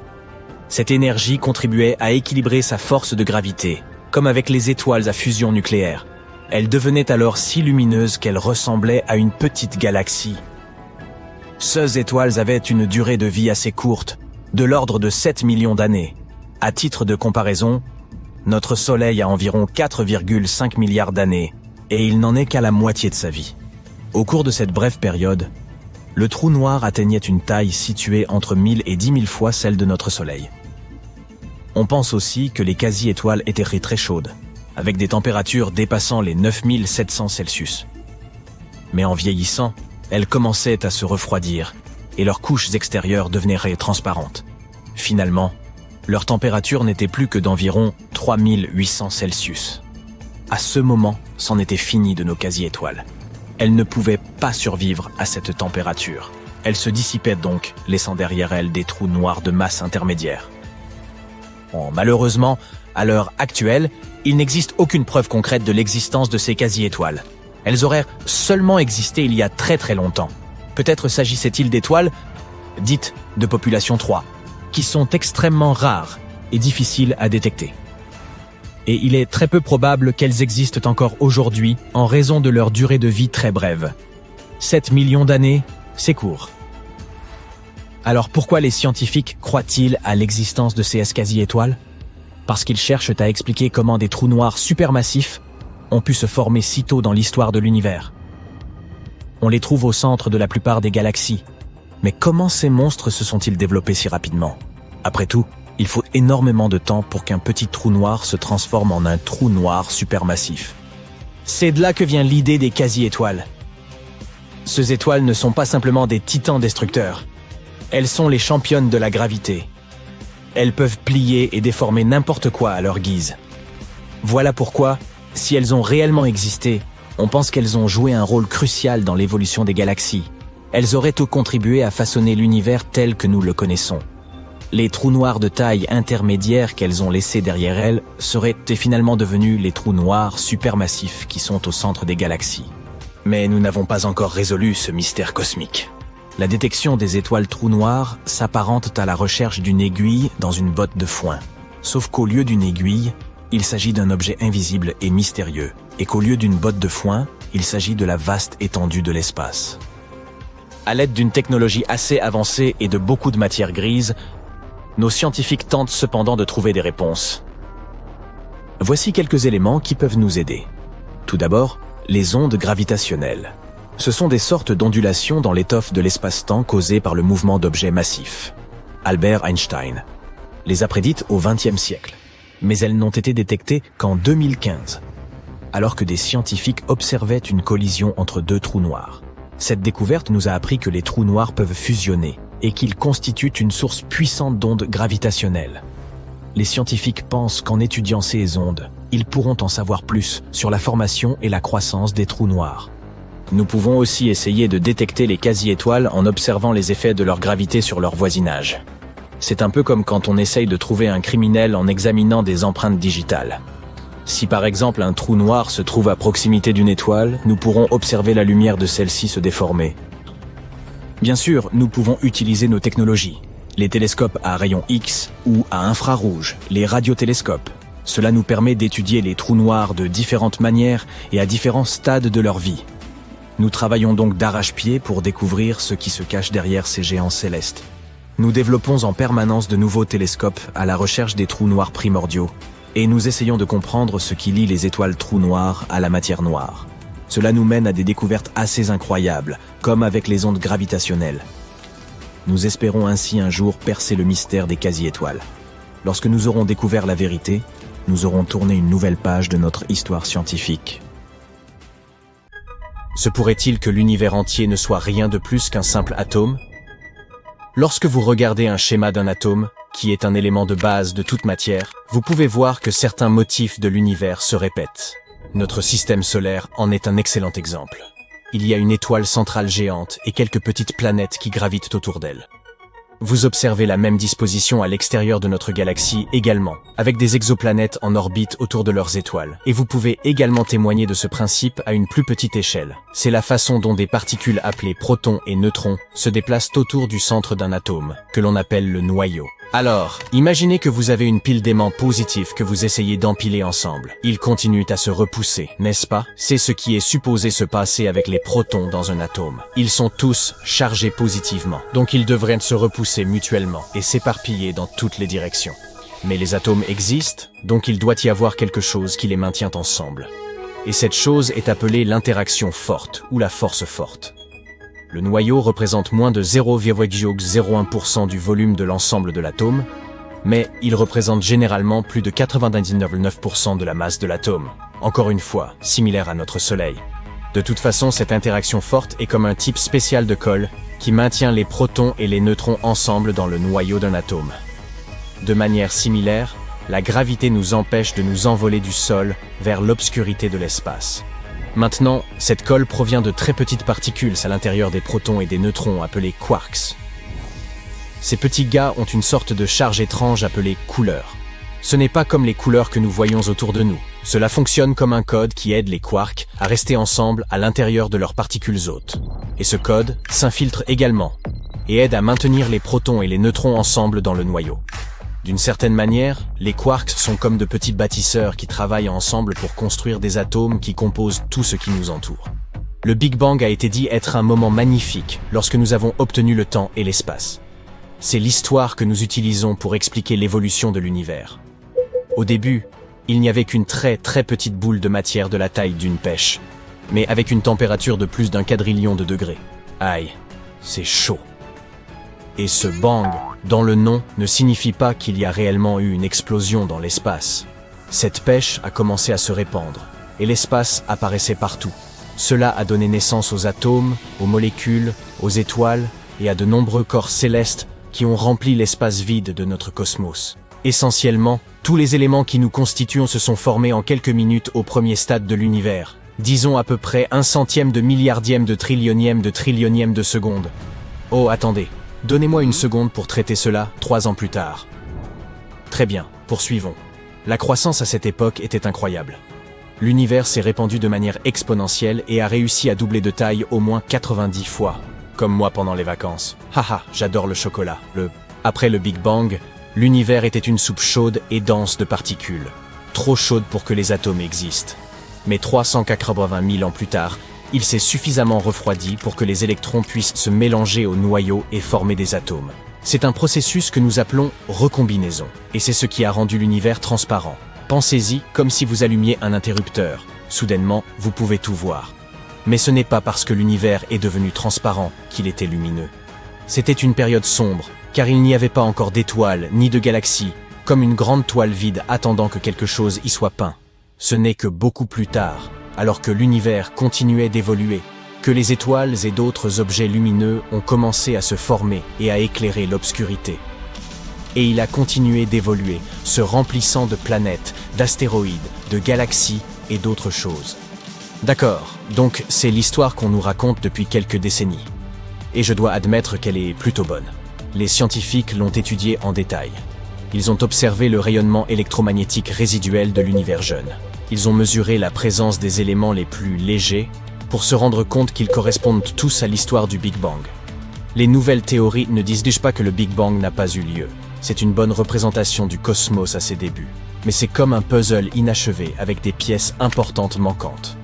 Cette énergie contribuait à équilibrer sa force de gravité, comme avec les étoiles à fusion nucléaire. Elle devenait alors si lumineuse qu'elle ressemblait à une petite galaxie. Ces étoiles avaient une durée de vie assez courte, de l'ordre de 7 millions d'années. À titre de comparaison, notre Soleil a environ 4,5 milliards d'années, et il n'en est qu'à la moitié de sa vie. Au cours de cette brève période, le trou noir atteignait une taille située entre 1000 et 10 000 fois celle de notre Soleil. On pense aussi que les quasi-étoiles étaient très chaudes, avec des températures dépassant les 9700 Celsius. Mais en vieillissant, elles commençaient à se refroidir, et leurs couches extérieures devenaient transparentes. Finalement, leur température n'était plus que d'environ 3800 Celsius. À ce moment, c'en était fini de nos quasi-étoiles. Elles ne pouvaient pas survivre à cette température. Elles se dissipaient donc, laissant derrière elles des trous noirs de masse intermédiaire. Bon, malheureusement, à l'heure actuelle, il n'existe aucune preuve concrète de l'existence de ces quasi-étoiles. Elles auraient seulement existé il y a très très longtemps. Peut-être s'agissait-il d'étoiles dites de population 3, qui sont extrêmement rares et difficiles à détecter. Et il est très peu probable qu'elles existent encore aujourd'hui en raison de leur durée de vie très brève. 7 millions d'années, c'est court. Alors pourquoi les scientifiques croient-ils à l'existence de ces quasi-étoiles? Parce qu'ils cherchent à expliquer comment des trous noirs supermassifs ont pu se former si tôt dans l'histoire de l'univers. On les trouve au centre de la plupart des galaxies. Mais comment ces monstres se sont-ils développés si rapidement? Après tout, il faut énormément de temps pour qu'un petit trou noir se transforme en un trou noir supermassif. C'est de là que vient l'idée des quasi-étoiles. Ces étoiles ne sont pas simplement des titans destructeurs. Elles sont les championnes de la gravité. Elles peuvent plier et déformer n'importe quoi à leur guise. Voilà pourquoi, si elles ont réellement existé, on pense qu'elles ont joué un rôle crucial dans l'évolution des galaxies. Elles auraient tout contribué à façonner l'univers tel que nous le connaissons. Les trous noirs de taille intermédiaire qu'elles ont laissés derrière elles seraient finalement devenus les trous noirs supermassifs qui sont au centre des galaxies. Mais nous n'avons pas encore résolu ce mystère cosmique. La détection des étoiles trous noirs s'apparente à la recherche d'une aiguille dans une botte de foin. Sauf qu'au lieu d'une aiguille, il s'agit d'un objet invisible et mystérieux, et qu'au lieu d'une botte de foin, il s'agit de la vaste étendue de l'espace. À l'aide d'une technologie assez avancée et de beaucoup de matière grise, nos scientifiques tentent cependant de trouver des réponses. Voici quelques éléments qui peuvent nous aider. Tout d'abord, les ondes gravitationnelles. Ce sont des sortes d'ondulations dans l'étoffe de l'espace-temps causées par le mouvement d'objets massifs. Albert Einstein les a prédites au XXe siècle, mais elles n'ont été détectées qu'en 2015, alors que des scientifiques observaient une collision entre deux trous noirs. Cette découverte nous a appris que les trous noirs peuvent fusionner et qu'ils constituent une source puissante d'ondes gravitationnelles. Les scientifiques pensent qu'en étudiant ces ondes, ils pourront en savoir plus sur la formation et la croissance des trous noirs. Nous pouvons aussi essayer de détecter les quasi-étoiles en observant les effets de leur gravité sur leur voisinage. C'est un peu comme quand on essaye de trouver un criminel en examinant des empreintes digitales. Si par exemple un trou noir se trouve à proximité d'une étoile, nous pourrons observer la lumière de celle-ci se déformer. Bien sûr, nous pouvons utiliser nos technologies. Les télescopes à rayons X ou à infrarouge, les radiotélescopes. Cela nous permet d'étudier les trous noirs de différentes manières et à différents stades de leur vie. Nous travaillons donc d'arrache-pied pour découvrir ce qui se cache derrière ces géants célestes. Nous développons en permanence de nouveaux télescopes à la recherche des trous noirs primordiaux et nous essayons de comprendre ce qui lie les étoiles trous noirs à la matière noire. Cela nous mène à des découvertes assez incroyables, comme avec les ondes gravitationnelles. Nous espérons ainsi un jour percer le mystère des quasi-étoiles. Lorsque nous aurons découvert la vérité, nous aurons tourné une nouvelle page de notre histoire scientifique. Se pourrait-il que l'univers entier ne soit rien de plus qu'un simple atome ? Lorsque vous regardez un schéma d'un atome, qui est un élément de base de toute matière, vous pouvez voir que certains motifs de l'univers se répètent. Notre système solaire en est un excellent exemple. Il y a une étoile centrale géante et quelques petites planètes qui gravitent autour d'elle. Vous observez la même disposition à l'extérieur de notre galaxie également, avec des exoplanètes en orbite autour de leurs étoiles. Et vous pouvez également témoigner de ce principe à une plus petite échelle. C'est la façon dont des particules appelées protons et neutrons se déplacent autour du centre d'un atome, que l'on appelle le noyau. Alors, imaginez que vous avez une pile d'aimants positifs que vous essayez d'empiler ensemble. Ils continuent à se repousser, n'est-ce pas? C'est ce qui est supposé se passer avec les protons dans un atome. Ils sont tous chargés positivement, donc ils devraient se repousser mutuellement et s'éparpiller dans toutes les directions. Mais les atomes existent, donc il doit y avoir quelque chose qui les maintient ensemble. Et cette chose est appelée l'interaction forte ou la force forte. Le noyau représente moins de 0,01% du volume de l'ensemble de l'atome, mais il représente généralement plus de 99,9% de la masse de l'atome, encore une fois, similaire à notre Soleil. De toute façon, cette interaction forte est comme un type spécial de colle qui maintient les protons et les neutrons ensemble dans le noyau d'un atome. De manière similaire, la gravité nous empêche de nous envoler du sol vers l'obscurité de l'espace. Maintenant, cette colle provient de très petites particules à l'intérieur des protons et des neutrons appelés quarks. Ces petits gars ont une sorte de charge étrange appelée couleur. Ce n'est pas comme les couleurs que nous voyons autour de nous. Cela fonctionne comme un code qui aide les quarks à rester ensemble à l'intérieur de leurs particules hôtes. Et ce code s'infiltre également et aide à maintenir les protons et les neutrons ensemble dans le noyau. D'une certaine manière, les quarks sont comme de petits bâtisseurs qui travaillent ensemble pour construire des atomes qui composent tout ce qui nous entoure. Le Big Bang a été dit être un moment magnifique lorsque nous avons obtenu le temps et l'espace. C'est l'histoire que nous utilisons pour expliquer l'évolution de l'univers. Au début, il n'y avait qu'une très petite boule de matière de la taille d'une pêche, mais avec une température de plus d'1 quadrillion de degrés. Aïe, c'est chaud. Et ce bang, dans le nom, ne signifie pas qu'il y a réellement eu une explosion dans l'espace. Cette pêche a commencé à se répandre, et l'espace apparaissait partout. Cela a donné naissance aux atomes, aux molécules, aux étoiles, et à de nombreux corps célestes qui ont rempli l'espace vide de notre cosmos. Essentiellement, tous les éléments qui nous constituent se sont formés en quelques minutes au premier stade de l'univers. Disons à peu près 1/100 de milliardième de trillionième de seconde. Oh, attendez. Donnez-moi une seconde pour traiter cela 3 ans plus tard. Très bien, poursuivons. La croissance à cette époque était incroyable. L'univers s'est répandu de manière exponentielle et a réussi à doubler de taille au moins 90 fois. Comme moi pendant les vacances. Haha, j'adore le chocolat. Après le Big Bang, l'univers était une soupe chaude et dense de particules. Trop chaude pour que les atomes existent. Mais 380 000 ans plus tard, il s'est suffisamment refroidi pour que les électrons puissent se mélanger au noyau et former des atomes. C'est un processus que nous appelons recombinaison, et c'est ce qui a rendu l'univers transparent. Pensez-y comme si vous allumiez un interrupteur. Soudainement, vous pouvez tout voir. Mais ce n'est pas parce que l'univers est devenu transparent qu'il était lumineux. C'était une période sombre, car il n'y avait pas encore d'étoiles ni de galaxies, comme une grande toile vide attendant que quelque chose y soit peint. Ce n'est que beaucoup plus tard, alors que l'univers continuait d'évoluer, que les étoiles et d'autres objets lumineux ont commencé à se former et à éclairer l'obscurité. Et il a continué d'évoluer, se remplissant de planètes, d'astéroïdes, de galaxies et d'autres choses. D'accord, donc c'est l'histoire qu'on nous raconte depuis quelques décennies. Et je dois admettre qu'elle est plutôt bonne. Les scientifiques l'ont étudiée en détail. Ils ont observé le rayonnement électromagnétique résiduel de l'univers jeune. Ils ont mesuré la présence des éléments les plus légers pour se rendre compte qu'ils correspondent tous à l'histoire du Big Bang. Les nouvelles théories ne disent pas que le Big Bang n'a pas eu lieu. C'est une bonne représentation du cosmos à ses débuts. Mais c'est comme un puzzle inachevé avec des pièces importantes manquantes.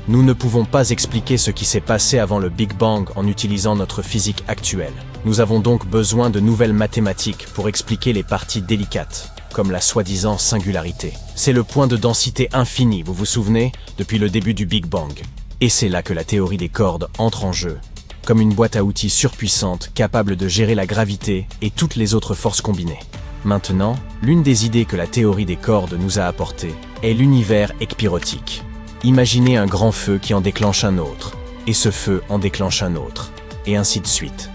Nous ne pouvons pas expliquer ce qui s'est passé avant le Big Bang en utilisant notre physique actuelle. Nous avons donc besoin de nouvelles mathématiques pour expliquer les parties délicates, comme la soi-disant singularité. C'est le point de densité infini, vous vous souvenez, depuis le début du Big Bang. Et c'est là que la théorie des cordes entre en jeu, comme une boîte à outils surpuissante capable de gérer la gravité et toutes les autres forces combinées. Maintenant, l'une des idées que la théorie des cordes nous a apportées est l'univers ekpyrotique. Imaginez un grand feu qui en déclenche un autre, et ce feu en déclenche un autre, et ainsi de suite.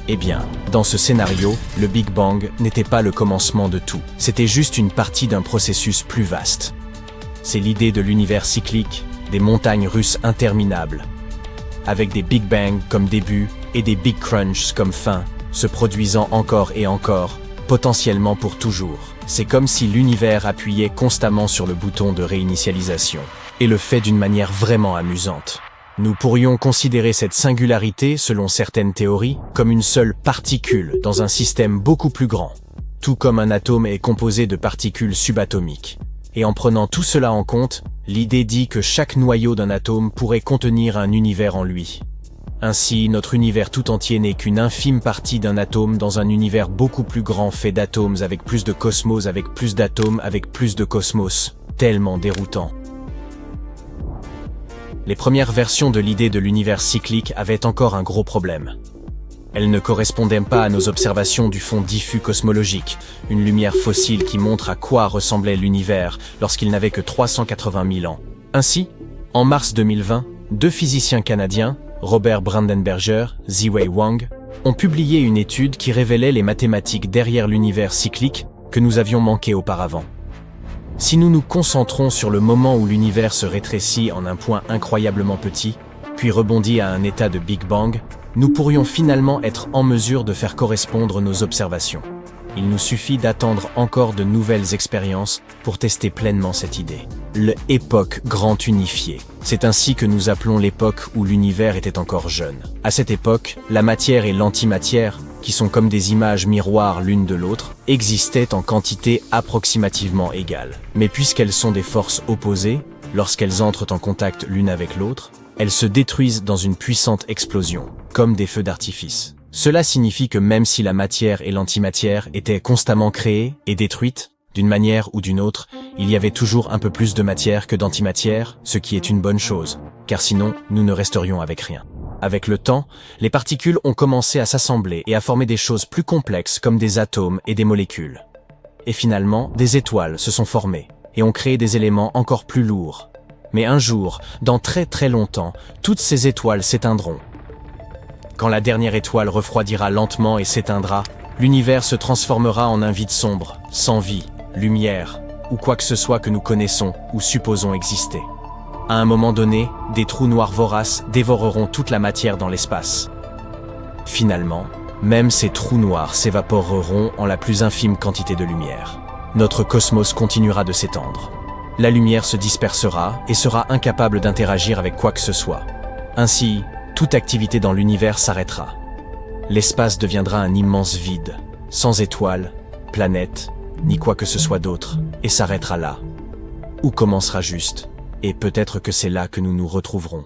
Eh bien, dans ce scénario, le Big Bang n'était pas le commencement de tout, c'était juste une partie d'un processus plus vaste. C'est l'idée de l'univers cyclique, des montagnes russes interminables, avec des Big Bang comme début et des Big Crunch comme fin, se produisant encore et encore, potentiellement pour toujours. C'est comme si l'univers appuyait constamment sur le bouton de réinitialisation, et le fait d'une manière vraiment amusante. Nous pourrions considérer cette singularité, selon certaines théories, comme une seule particule dans un système beaucoup plus grand, tout comme un atome est composé de particules subatomiques. Et en prenant tout cela en compte, l'idée dit que chaque noyau d'un atome pourrait contenir un univers en lui. Ainsi, notre univers tout entier n'est qu'une infime partie d'un atome dans un univers beaucoup plus grand fait d'atomes avec plus de cosmos, avec plus d'atomes, avec plus de cosmos. Tellement déroutant. Les premières versions de l'idée de l'univers cyclique avaient encore un gros problème. Elles ne correspondaient pas à nos observations du fond diffus cosmologique, une lumière fossile qui montre à quoi ressemblait l'univers lorsqu'il n'avait que 380 000 ans. Ainsi, en mars 2020, deux physiciens canadiens, Robert Brandenberger, Ziwei Wang, ont publié une étude qui révélait les mathématiques derrière l'univers cyclique que nous avions manqué auparavant. Si nous nous concentrons sur le moment où l'univers se rétrécit en un point incroyablement petit, puis rebondit à un état de Big Bang, nous pourrions finalement être en mesure de faire correspondre nos observations. Il nous suffit d'attendre encore de nouvelles expériences pour tester pleinement cette idée. L'époque grand unifiée. C'est ainsi que nous appelons l'époque où l'univers était encore jeune. À cette époque, la matière et l'antimatière, qui sont comme des images miroirs l'une de l'autre, existaient en quantité approximativement égale. Mais puisqu'elles sont des forces opposées, lorsqu'elles entrent en contact l'une avec l'autre, elles se détruisent dans une puissante explosion, comme des feux d'artifice. Cela signifie que même si la matière et l'antimatière étaient constamment créées et détruites, d'une manière ou d'une autre, il y avait toujours un peu plus de matière que d'antimatière, ce qui est une bonne chose, car sinon nous ne resterions avec rien. Avec le temps, les particules ont commencé à s'assembler et à former des choses plus complexes comme des atomes et des molécules. Et finalement, des étoiles se sont formées et ont créé des éléments encore plus lourds. Mais un jour, dans très très longtemps, toutes ces étoiles s'éteindront. Quand la dernière étoile refroidira lentement et s'éteindra, l'univers se transformera en un vide sombre, sans vie, lumière, ou quoi que ce soit que nous connaissons ou supposons exister. À un moment donné, des trous noirs voraces dévoreront toute la matière dans l'espace. Finalement, même ces trous noirs s'évaporeront en la plus infime quantité de lumière. Notre cosmos continuera de s'étendre. La lumière se dispersera et sera incapable d'interagir avec quoi que ce soit. Ainsi, toute activité dans l'univers s'arrêtera. L'espace deviendra un immense vide, sans étoiles, planètes, ni quoi que ce soit d'autre, et s'arrêtera là. Ou commencera juste, et peut-être que c'est là que nous nous retrouverons.